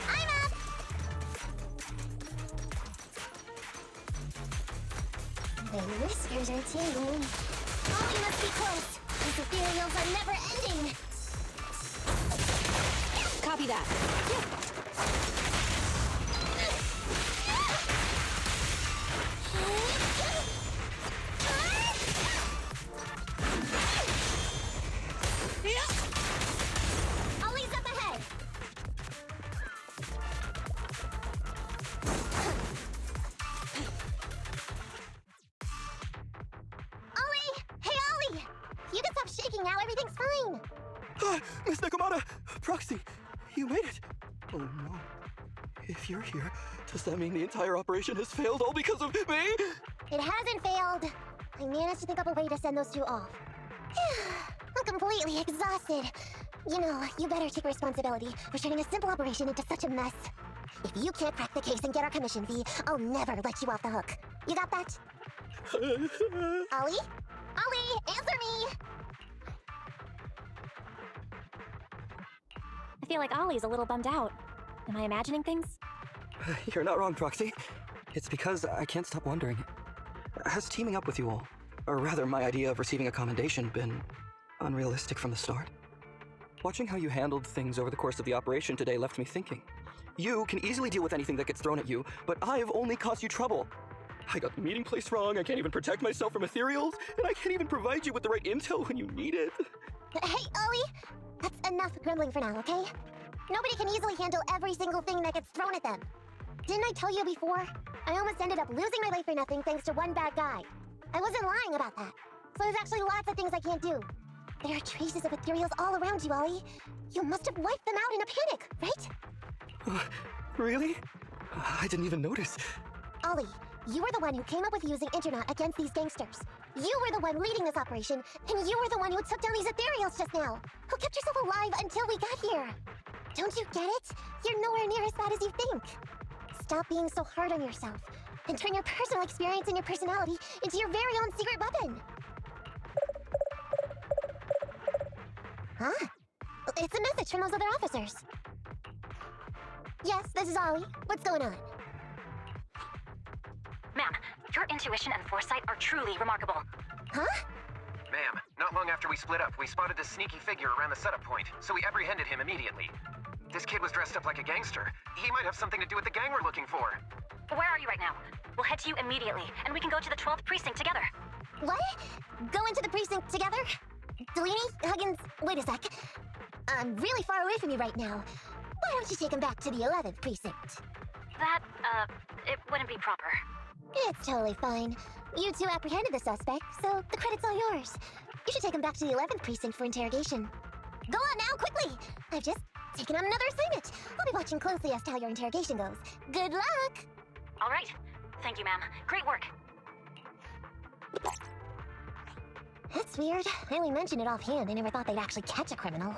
I'm up! The whiskers are tingling. Ollie must be close. These ethereals are never ending. Copy that. Ollie's up ahead. Ollie! Hey, Ollie! You can stop shaking now. Everything's fine. Ah, Miss Nekomata! Proxy, you made it! Oh no. If you're here, does that mean the entire operation has failed all because of me? It hasn't failed. I managed to think up a way to send those 2 off. I'm completely exhausted. You know, you better take responsibility for turning a simple operation into such a mess. If you can't crack the case and get our commission fee, I'll never let you off the hook. You got that? Ollie? Ollie, answer me! I feel like Ollie's a little bummed out. Am I imagining things? You're not wrong, Proxy. It's because I can't stop wondering. Has teaming up with you all, or rather my idea of receiving a commendation, been unrealistic from the start? Watching how you handled things over the course of the operation today left me thinking. You can easily deal with anything that gets thrown at you, but I've only caused you trouble. I got the meeting place wrong, I can't even protect myself from ethereals, and I can't even provide you with the right intel when you need it. Hey, Ollie! That's enough grumbling for now, okay? Nobody can easily handle every single thing that gets thrown at them. Didn't I tell you before? I almost ended up losing my life for nothing thanks to one bad guy. I wasn't lying about that. So there's actually lots of things I can't do. There are traces of ethereals all around you, Ollie. You must have wiped them out in a panic, right? Really? I didn't even notice. Ollie, you were the one who came up with using Internet against these gangsters. You were the one leading this operation, and you were the one who took down these ethereals just now. Who kept yourself alive until we got here. Don't you get it? You're nowhere near as bad as you think. Stop being so hard on yourself, and turn your personal experience and your personality into your very own secret weapon. Huh? It's a message from those other officers. Yes, this is Ollie. What's going on? Ma'am, your intuition and foresight are truly remarkable. Huh? Ma'am, not long after we split up, we spotted this sneaky figure around the setup point, so we apprehended him immediately. This kid was dressed up like a gangster. He might have something to do with the gang we're looking for. Where are you right now? We'll head to you immediately, and we can go to the 12th precinct together. What? Go into the precinct together? Delaney? Huggins? Wait a sec. I'm really far away from you right now. Why don't you take him back to the 11th precinct? That, it wouldn't be proper. It's totally fine. You two apprehended the suspect, so the credit's all yours. You should take him back to the 11th precinct for interrogation. Go on now, quickly! I've just taken on another assignment. I'll be watching closely as to how your interrogation goes. Good luck! All right. Thank you, ma'am. Great work. That's weird. I only mentioned it offhand. I never thought they'd actually catch a criminal.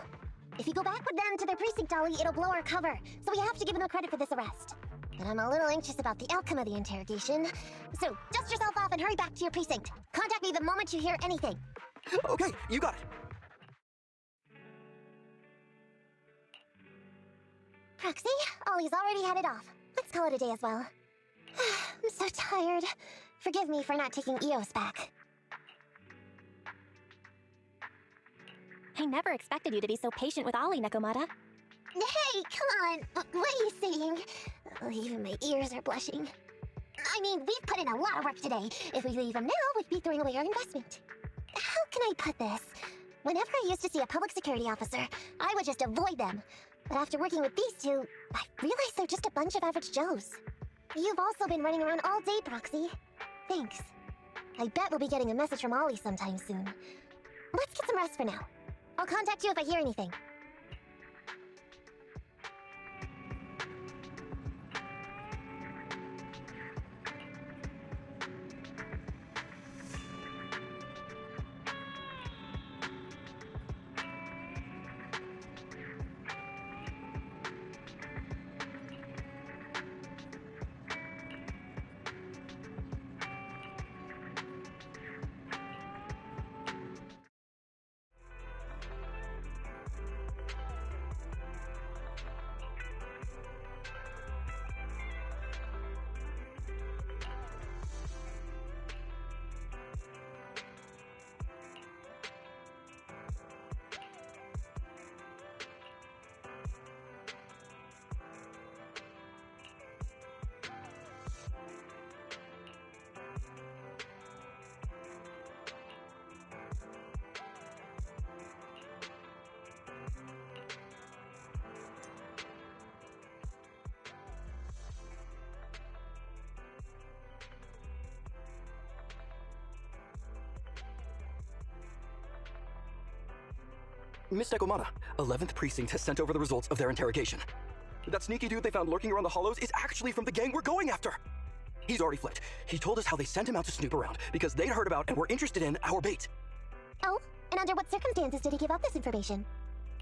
If you go back with them to their precinct, Ollie, it'll blow our cover. So we have to give them credit for this arrest. But I'm a little anxious about the outcome of the interrogation. So dust yourself off and hurry back to your precinct. Contact me the moment you hear anything. Okay, you got it. Proxy, Ollie's already headed off. Let's call it a day as well. I'm so tired. Forgive me for not taking EOS back. I never expected you to be so patient with Ollie, Nekomata. Hey, come on! What are you saying? Oh, even my ears are blushing. I mean, we've put in a lot of work today. If we leave him now, we'd be throwing away our investment. How can I put this? Whenever I used to see a public security officer, I would just avoid them. But after working with these two, I realized they're just a bunch of average Joes. You've also been running around all day, Proxy. Thanks. I bet we'll be getting a message from Ollie sometime soon. Let's get some rest for now. I'll contact you if I hear anything. Miss Nekomata, 11th Precinct has sent over the results of their interrogation. That sneaky dude they found lurking around the hollows is actually from the gang we're going after. He's already flipped. He told us how they sent him out to snoop around because they'd heard about and were interested in our bait. Oh, and under what circumstances did he give up this information?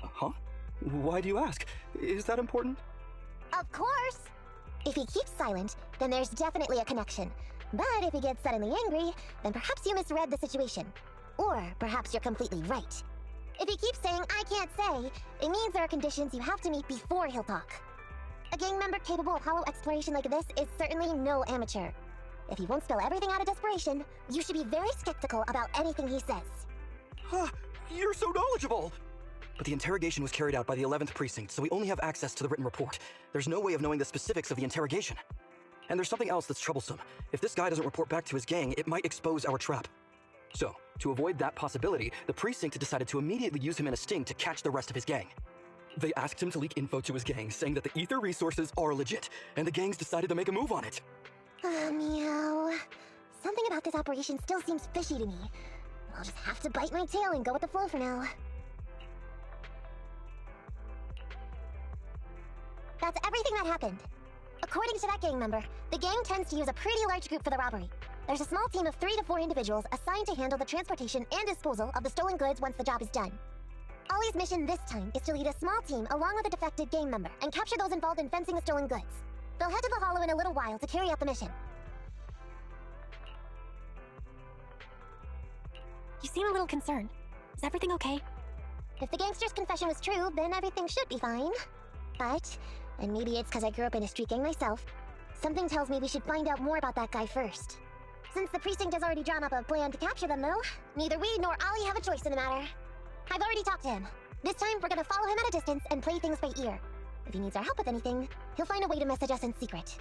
Huh? Why do you ask? Is that important? Of course! If he keeps silent, then there's definitely a connection. But if he gets suddenly angry, then perhaps you misread the situation. Or perhaps you're completely right. If he keeps saying, I can't say, it means there are conditions you have to meet before he'll talk. A gang member capable of hollow exploration like this is certainly no amateur. If he won't spill everything out of desperation, you should be very skeptical about anything he says. You're so knowledgeable! But the interrogation was carried out by the 11th Precinct, so we only have access to the written report. There's no way of knowing the specifics of the interrogation. And there's something else that's troublesome. If this guy doesn't report back to his gang, it might expose our trap. So, to avoid that possibility, the Precinct decided to immediately use him in a sting to catch the rest of his gang. They asked him to leak info to his gang, saying that the ether resources are legit, and the gangs decided to make a move on it. Meow. Something about this operation still seems fishy to me. I'll just have to bite my tail and go with the flow for now. That's everything that happened. According to that gang member, the gang tends to use a pretty large group for the robbery. There's a small team of 3 to 4 individuals assigned to handle the transportation and disposal of the stolen goods once the job is done. Ollie's mission this time is to lead a small team along with a defected gang member and capture those involved in fencing the stolen goods. They'll head to the Hollow in a little while to carry out the mission. You seem a little concerned. Is everything okay? If the gangster's confession was true, then everything should be fine. But, and maybe it's because I grew up in a street gang myself, something tells me we should find out more about that guy first. Since the precinct has already drawn up a plan to capture them, though, neither we nor Ollie have a choice in the matter. I've already talked to him. This time, we're gonna follow him at a distance and play things by ear. If he needs our help with anything, he'll find a way to message us in secret.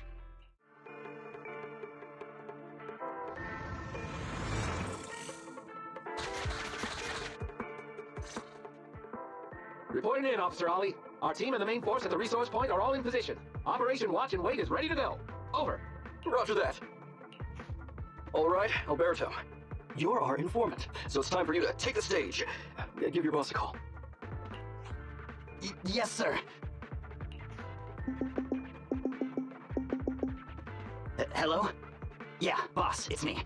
Reporting in, Officer Ollie. Our team and the main force at the resource point are all in position. Operation Watch and Wait is ready to go. Over. Roger that. All right, Alberto. You're our informant, so it's time for you to take the stage. Give your boss a call. Yes, sir. Hello? Yeah, boss, it's me.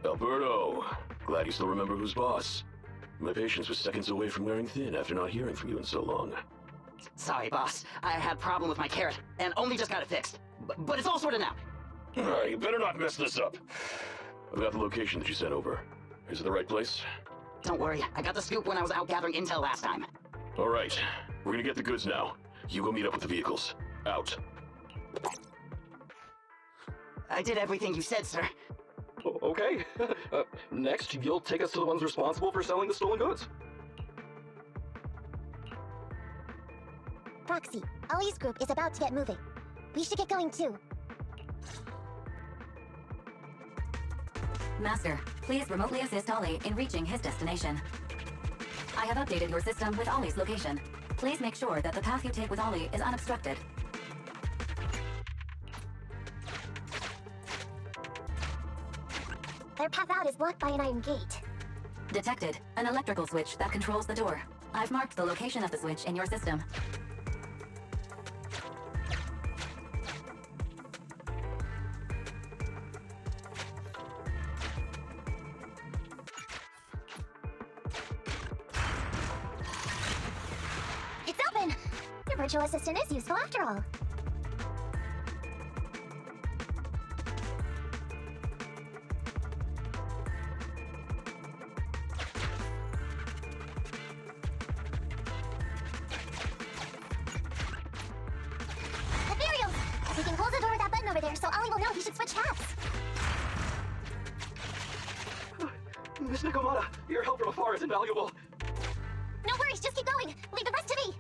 Alberto, glad you still remember who's boss. My patience was seconds away from wearing thin after not hearing from you in so long. Sorry, boss. I had a problem with my carrot, and only just got it fixed. But it's all sorted now. You better not mess this up. I've got the location that you sent over. Is it the right place? Don't worry, I got the scoop when I was out gathering intel last time. All right, we're gonna get the goods now. You go meet up with the vehicles. Out. I did everything you said, sir. Okay. Next, you'll take us to the ones responsible for selling the stolen goods. Proxy, Ollie's group is about to get moving. We should get going too. Master, please remotely assist Ollie in reaching his destination. I have updated your system with Ollie's location. Please make sure that the path you take with Ollie is unobstructed. Their path out is blocked by an iron gate. Detected. An electrical switch that controls the door. I've marked the location of the switch in your system. It's open! Your virtual assistant is useful after all. We can close the door with that button over there, so Ollie will know he should switch paths. Miss Nekomata, your help from afar is invaluable. No worries, just keep going. Leave the rest to me.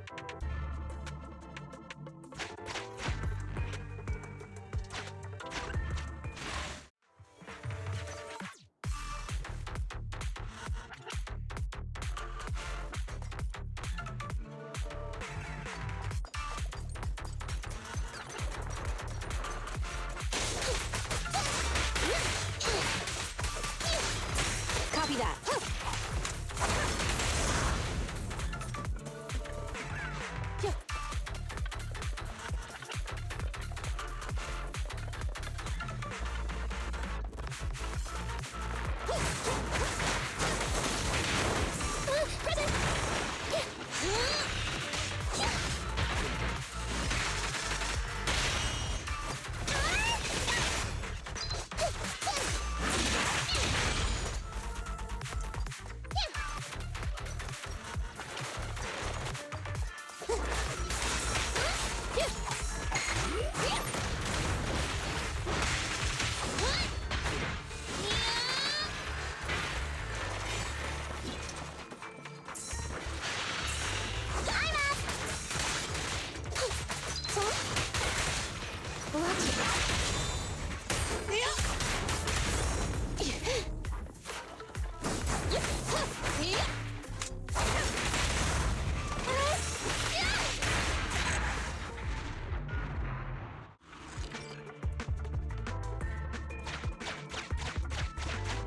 Copy that.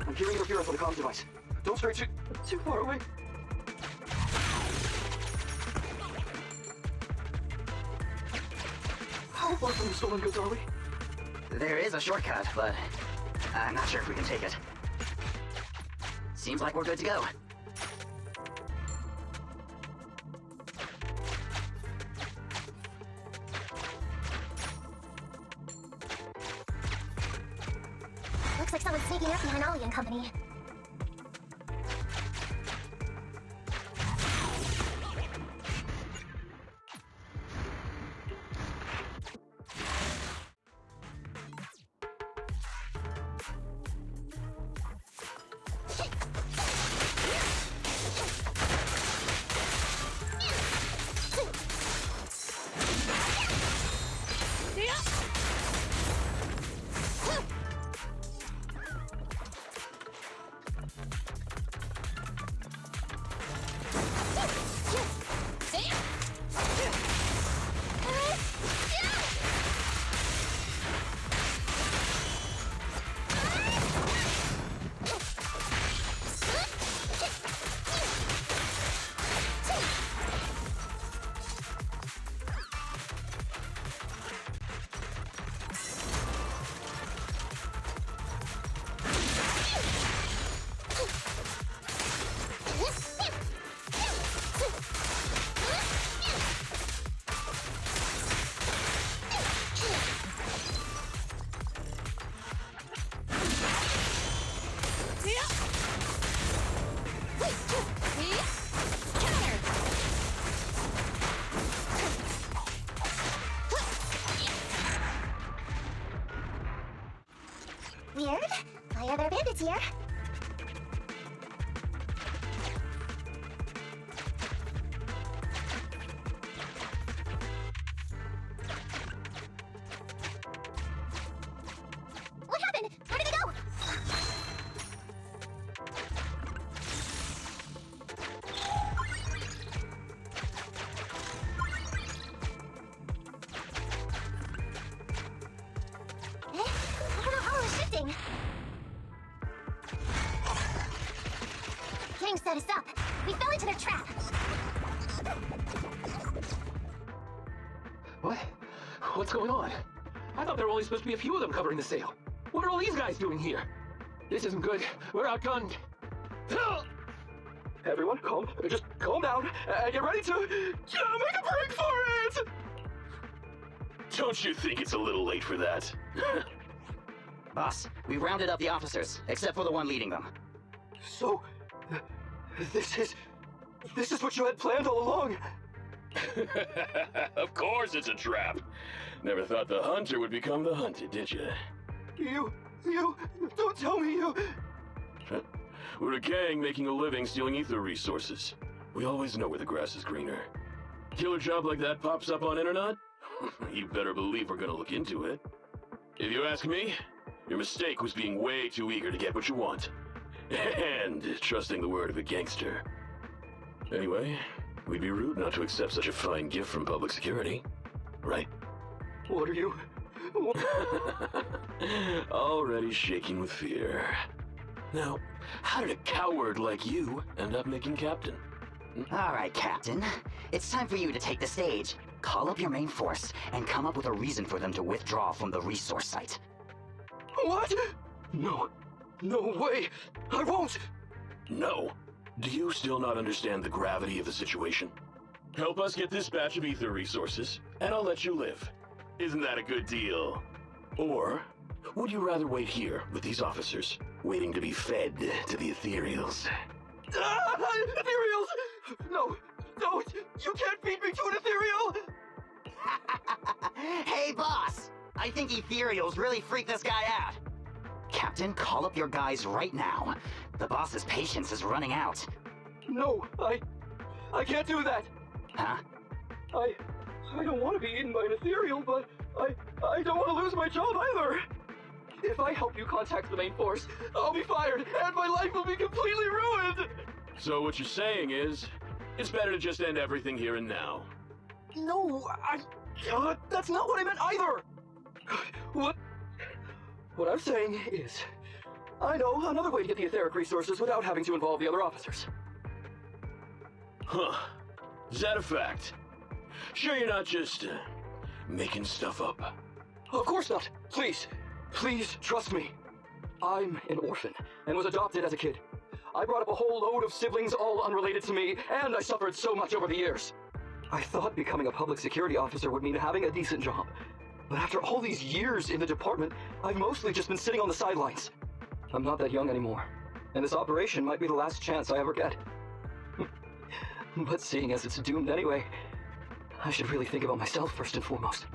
I'm hearing interference on the comm device. Don't stray too far away. How far from the stolen goods are we? There is a shortcut, but I'm not sure if we can take it. Seems like we're good to go. Looks like someone's sneaking up behind Ollie and company. Weird. Why are there bandits here? What happened? Where did they go? Gang set us up. We fell into their trap. What? What's going on? I thought there were only supposed to be a few of them covering the sale. What are all these guys doing here? This isn't good. We're outgunned. Everyone, just calm down and get ready to make a break for it! Don't you think it's a little late for that? Boss, we rounded up the officers, except for the one leading them. So, this is what you had planned all along? Of course it's a trap. Never thought the hunter would become the hunted, did you? You, don't tell me you... We're a gang making a living stealing ether resources. We always know where the grass is greener. Killer job like that pops up on internet? You better believe we're gonna look into it. If you ask me, your mistake was being way too eager to get what you want. And trusting the word of a gangster. Anyway, we'd be rude not to accept such a fine gift from public security. Right? What are you... Already shaking with fear. Now, how did a coward like you end up making captain? All right, Captain. It's time for you to take the stage. Call up your main force and come up with a reason for them to withdraw from the resource site. What? No way! I won't! No? Do you still not understand the gravity of the situation? Help us get this batch of ether resources, and I'll let you live. Isn't that a good deal? Or would you rather wait here with these officers, waiting to be fed to the ethereals? Ethereals! No, don't! You can't feed me to an ethereal! Hey, boss! I think ethereals really freaked this guy out. Captain, call up your guys right now. The boss's patience is running out. No, I can't do that. Huh? I don't want to be eaten by an ethereal, but I don't want to lose lose my job either. If I help you contact the main force, I'll be fired, and my life will be completely ruined! So what you're saying is, it's better to just end everything here and now. No, that's not what I meant either! What I'm saying is, I know another way to get the etheric resources without having to involve the other officers. Huh. Is that a fact? Sure you're not just, making stuff up? Of course not. Please trust me. I'm an orphan, and was adopted as a kid. I brought up a whole load of siblings, all unrelated to me, and I suffered so much over the years. I thought becoming a public security officer would mean having a decent job. But after all these years in the department, I've mostly just been sitting on the sidelines. I'm not that young anymore, and this operation might be the last chance I ever get. But seeing as it's doomed anyway, I should really think about myself first and foremost.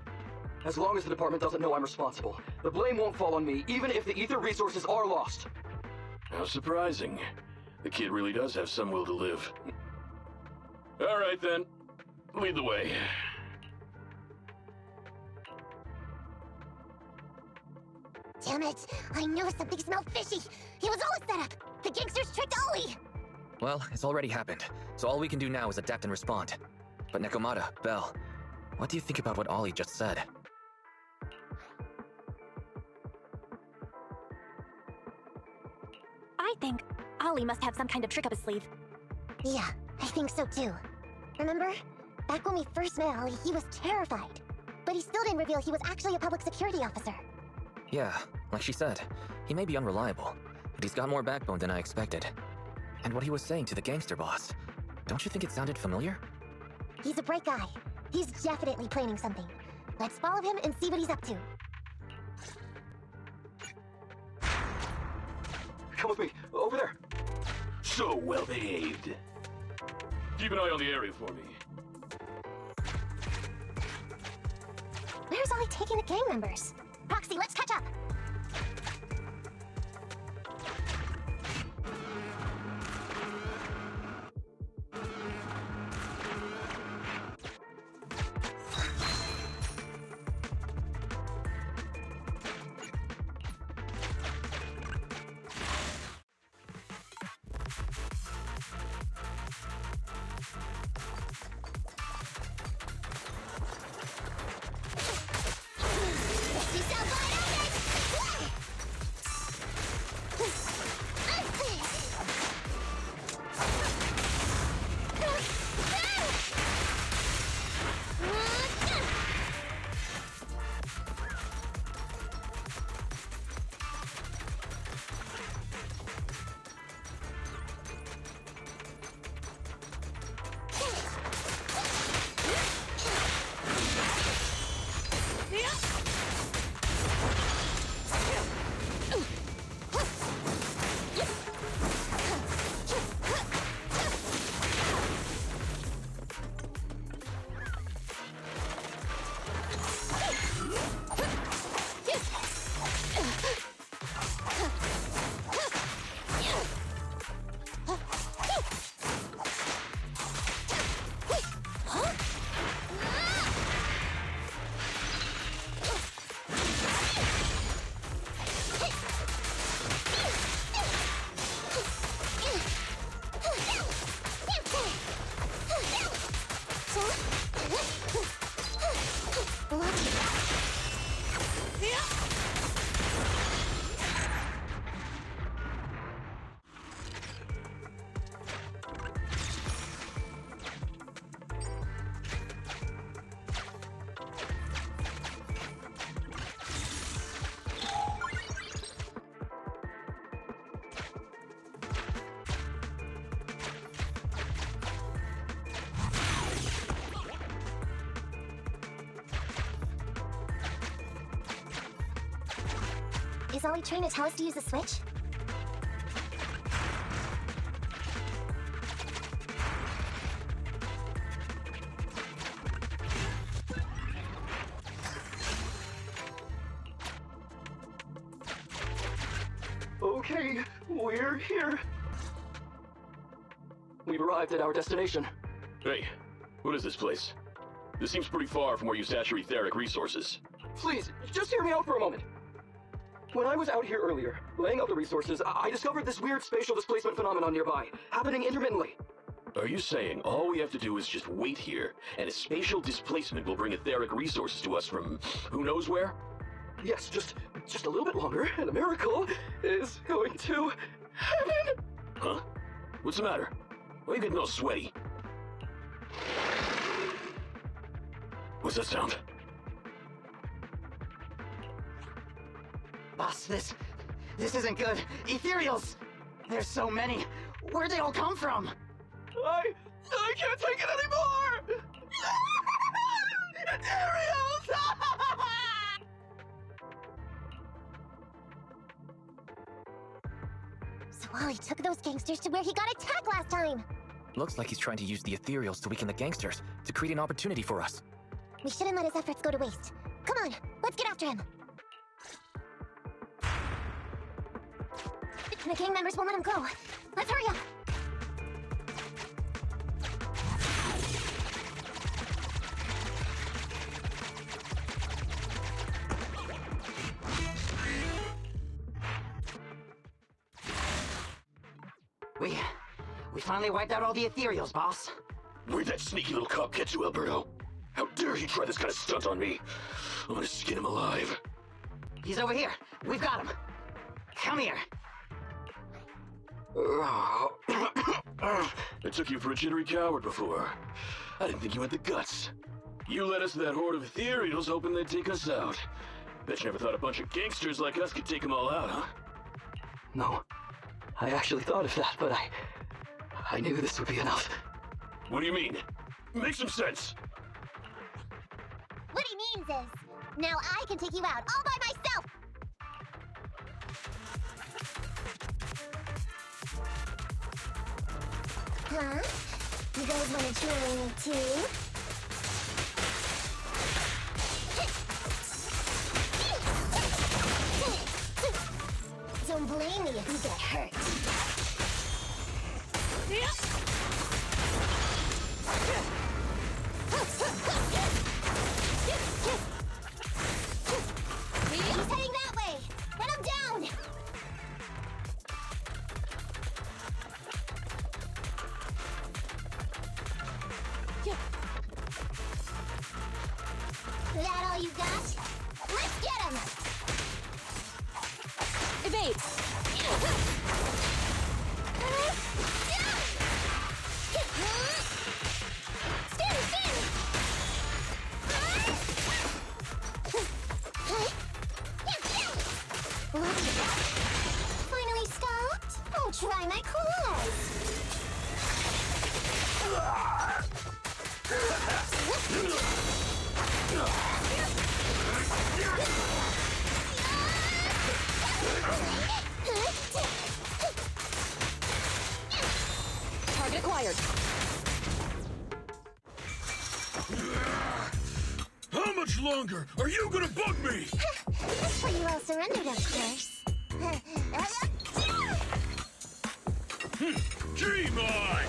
As long as the department doesn't know I'm responsible, the blame won't fall on me, even if the ether resources are lost. How surprising. The kid really does have some will to live. All right then, lead the way. Damn it! I knew something smelled fishy! He was all set up! The gangsters tricked Ollie! Well, it's already happened, so all we can do now is adapt and respond. But Nekomata, Belle, what do you think about what Ollie just said? I think Ollie must have some kind of trick up his sleeve. Yeah, I think so too. Remember? Back when we first met Ollie, he was terrified. But he still didn't reveal he was actually a public security officer. Yeah, like she said, he may be unreliable, but he's got more backbone than I expected. And what he was saying to the gangster boss, don't you think it sounded familiar? He's a bright guy. He's definitely planning something. Let's follow him and see what he's up to. Come with me, over there. So well behaved. Keep an eye on the area for me. Where's Ollie taking the gang members? Roxy, let's catch up! Is Ollie trying to tell us to use the switch? Okay, we're here. We've arrived at our destination. Hey, what is this place? This seems pretty far from where you stash your etheric resources. Please, just hear me out for a moment. When I was out here earlier, laying out the resources, I discovered this weird spatial displacement phenomenon nearby, happening intermittently. Are you saying all we have to do is just wait here, and a spatial displacement will bring etheric resources to us from who knows where? Yes, just a little bit longer, and a miracle is going to happen. Huh? What's the matter? Why are you getting all sweaty? What's that sound? Boss, this isn't good. Ethereals! There's so many. Where'd they all come from? I can't take it anymore! Ethereals! So Ollie took those gangsters to where he got attacked last time. Looks like he's trying to use the ethereals to weaken the gangsters, to create an opportunity for us. We shouldn't let his efforts go to waste. Come on, let's get after him. The gang members won't let him go. Let's hurry up. We finally wiped out all the ethereals, boss. Where'd that sneaky little cop get you, Alberto? How dare he try this kind of stunt on me? I'm gonna skin him alive. He's over here. We've got him. Come here. I took you for a jittery coward before. I didn't think you had the guts. You led us to that horde of ethereals hoping they'd take us out. Bet you never thought a bunch of gangsters like us could take them all out, huh? No. I actually thought of that, but I knew this would be enough. What do you mean? Make some sense. What he means is, now I can take you out all by myself. Huh? You guys want to join me too? Don't blame me if you get hurt. He's heading that way! Run him down! That all you got? Let's get him! Evade! Finally stopped? I'll try my claws! Target acquired. How much longer are you gonna bug me? That's why you all surrendered, of course. Dream on!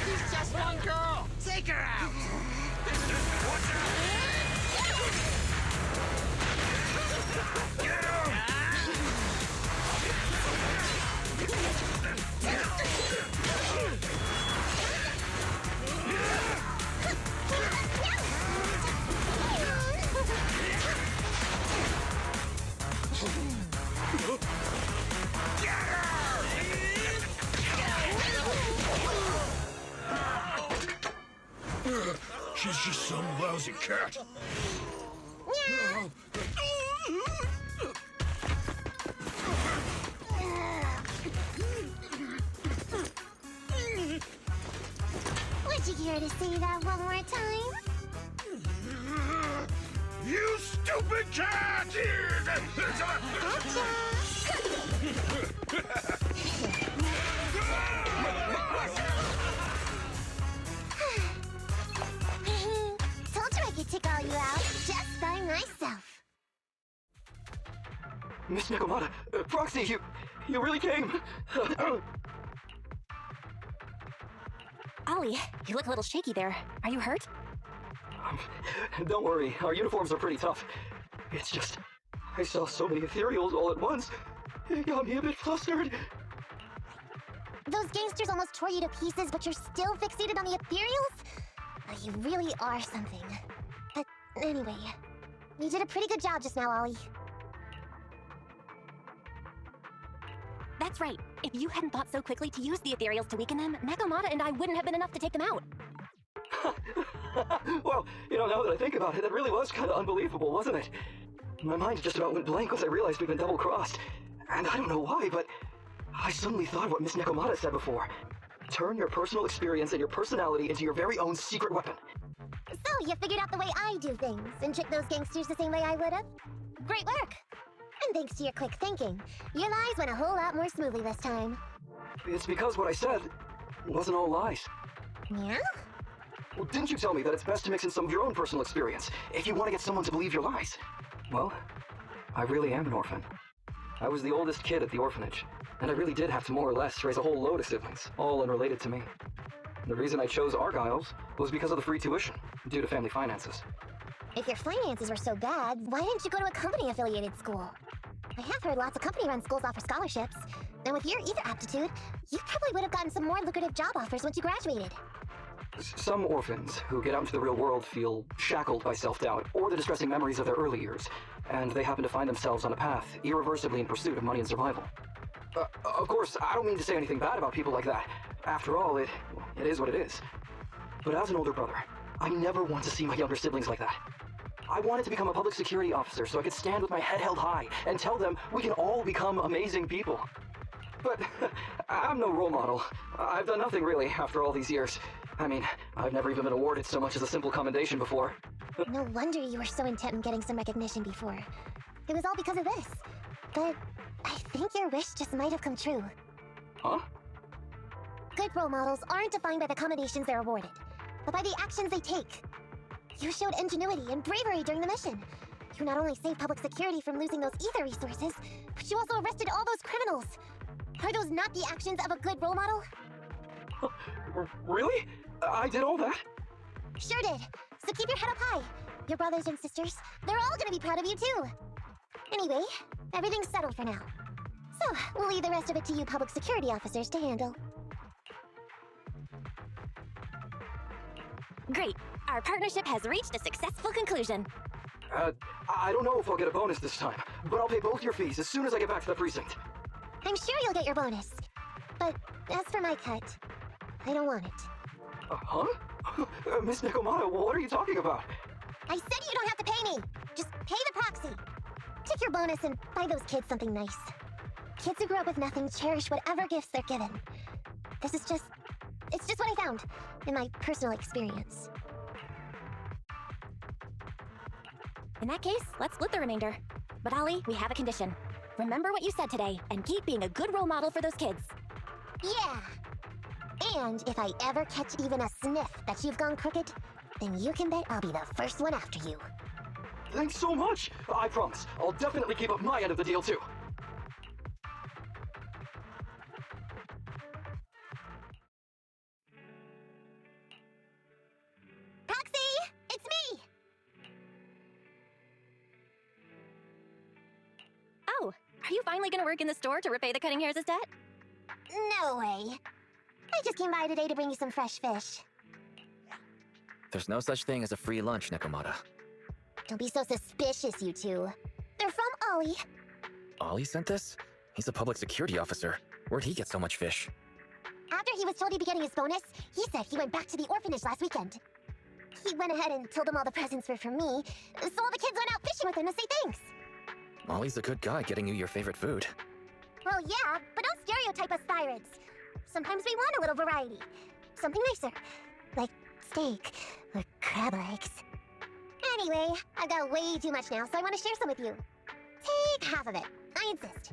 He's just one girl. Take her out. She's just some lousy cat. Would you care to say that one more time? You stupid cat! Told you I could take all you out just by myself. Miss Nekomata, Proxy, you really came. Ollie, you look a little shaky there. Are you hurt? Don't worry, our uniforms are pretty tough. It's just, I saw so many ethereals all at once. It got me a bit flustered. Those gangsters almost tore you to pieces, but you're still fixated on the ethereals? You really are something. But anyway, you did a pretty good job just now, Ollie. That's right. If you hadn't thought so quickly to use the ethereals to weaken them, Nekomata and I wouldn't have been enough to take them out. Well, now that I think about it, that really was kind of unbelievable, wasn't it? My mind just about went blank once I realized we've been double-crossed. And I don't know why, but I suddenly thought of what Miss Nekomata said before. Turn your personal experience and your personality into your very own secret weapon. So, you figured out the way I do things, and tricked those gangsters the same way I would've? Great work! And thanks to your quick thinking, your lies went a whole lot more smoothly this time. It's because what I said wasn't all lies. Yeah? Well, didn't you tell me that it's best to mix in some of your own personal experience if you want to get someone to believe your lies? Well, I really am an orphan. I was the oldest kid at the orphanage, and I really did have to more or less raise a whole load of siblings, all unrelated to me. The reason I chose Argyle's was because of the free tuition, due to family finances. If your finances were so bad, why didn't you go to a company-affiliated school? I have heard lots of company-run schools offer scholarships, and with your ether aptitude, you probably would have gotten some more lucrative job offers once you graduated. Some orphans who get out into the real world feel shackled by self-doubt or the distressing memories of their early years, and they happen to find themselves on a path irreversibly in pursuit of money and survival. Of course, I don't mean to say anything bad about people like that. After all, it is what it is. But as an older brother, I never want to see my younger siblings like that. I wanted to become a public security officer so I could stand with my head held high and tell them we can all become amazing people. But I'm no role model. I've done nothing really after all these years. I mean, I've never even been awarded so much as a simple commendation before. No wonder you were so intent on getting some recognition before. It was all because of this. But I think your wish just might have come true. Huh? Good role models aren't defined by the commendations they're awarded, but by the actions they take. You showed ingenuity and bravery during the mission. You not only saved public security from losing those ether resources, but you also arrested all those criminals. Are those not the actions of a good role model? Really? I did all that? Sure did. So keep your head up high. Your brothers and sisters, they're all gonna be proud of you too. Anyway, everything's settled for now. So, we'll leave the rest of it to you public security officers to handle. Great. Our partnership has reached a successful conclusion. I don't know if I'll get a bonus this time, but I'll pay both your fees as soon as I get back to the precinct. I'm sure you'll get your bonus. But as for my cut, I don't want it. Huh? Miss Nekomata, what are you talking about? I said you don't have to pay me! Just pay the proxy! Take your bonus and buy those kids something nice. Kids who grew up with nothing cherish whatever gifts they're given. This is just... it's just what I found in my personal experience. In that case, let's split the remainder. But Ollie, we have a condition. Remember what you said today, and keep being a good role model for those kids. Yeah! And if I ever catch even a sniff that you've gone crooked, then you can bet I'll be the first one after you. Thanks so much! I promise, I'll definitely keep up my end of the deal too. Proxy! It's me! Oh, are you finally gonna work in the store to repay the cutting hair's debt? No way. I just came by today to bring you some fresh fish. There's no such thing as a free lunch, Nekomata. Don't be so suspicious, you two. They're from Ollie. Ollie sent this? He's a public security officer. Where'd he get so much fish? After he was told he'd be getting his bonus, he said he went back to the orphanage last weekend. He went ahead and told them all the presents were from me, so all the kids went out fishing with him to say thanks. Ollie's a good guy getting you your favorite food. Well, yeah, but don't stereotype us pirates. Sometimes we want a little variety. Something nicer. Like steak or crab legs. Anyway, I've got way too much now, so I want to share some with you. Take half of it. I insist.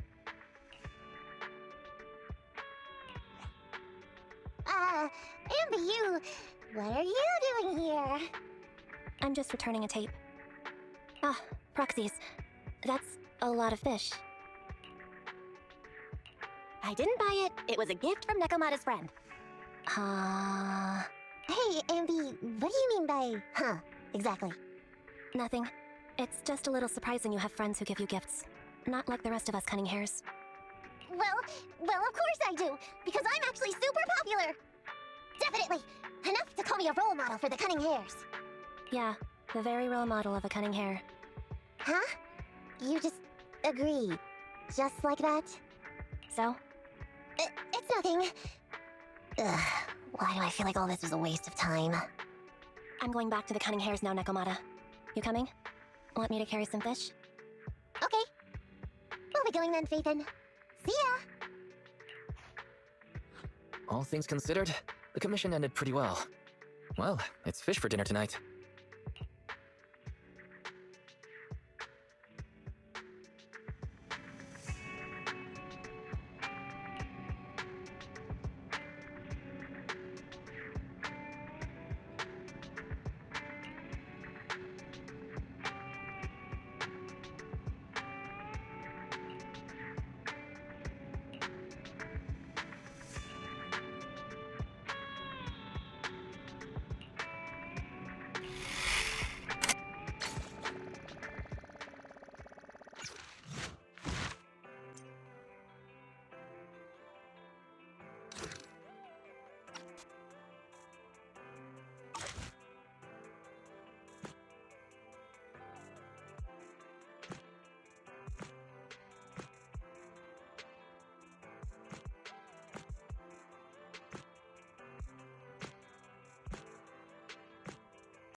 Amber, what are you doing here? I'm just returning a tape. Ah, proxies. That's a lot of fish. I didn't buy it. It was a gift from Nekomata's friend. Hey, Amby, what do you mean by, huh? exactly? Nothing. It's just a little surprising you have friends who give you gifts. Not like the rest of us cunning hares. Well, of course I do, because I'm actually super popular! Definitely! Enough to call me a role model for the cunning hares. Yeah, the very role model of a cunning hare. Huh? You just agree. Just like that? So? It's nothing. Ugh, why do I feel like all this was a waste of time? I'm going back to the cunning hares now, Nekomata. You coming? Want me to carry some fish? Okay. We'll be going then, Phaethon. See ya! All things considered, the commission ended pretty well. Well, it's fish for dinner tonight.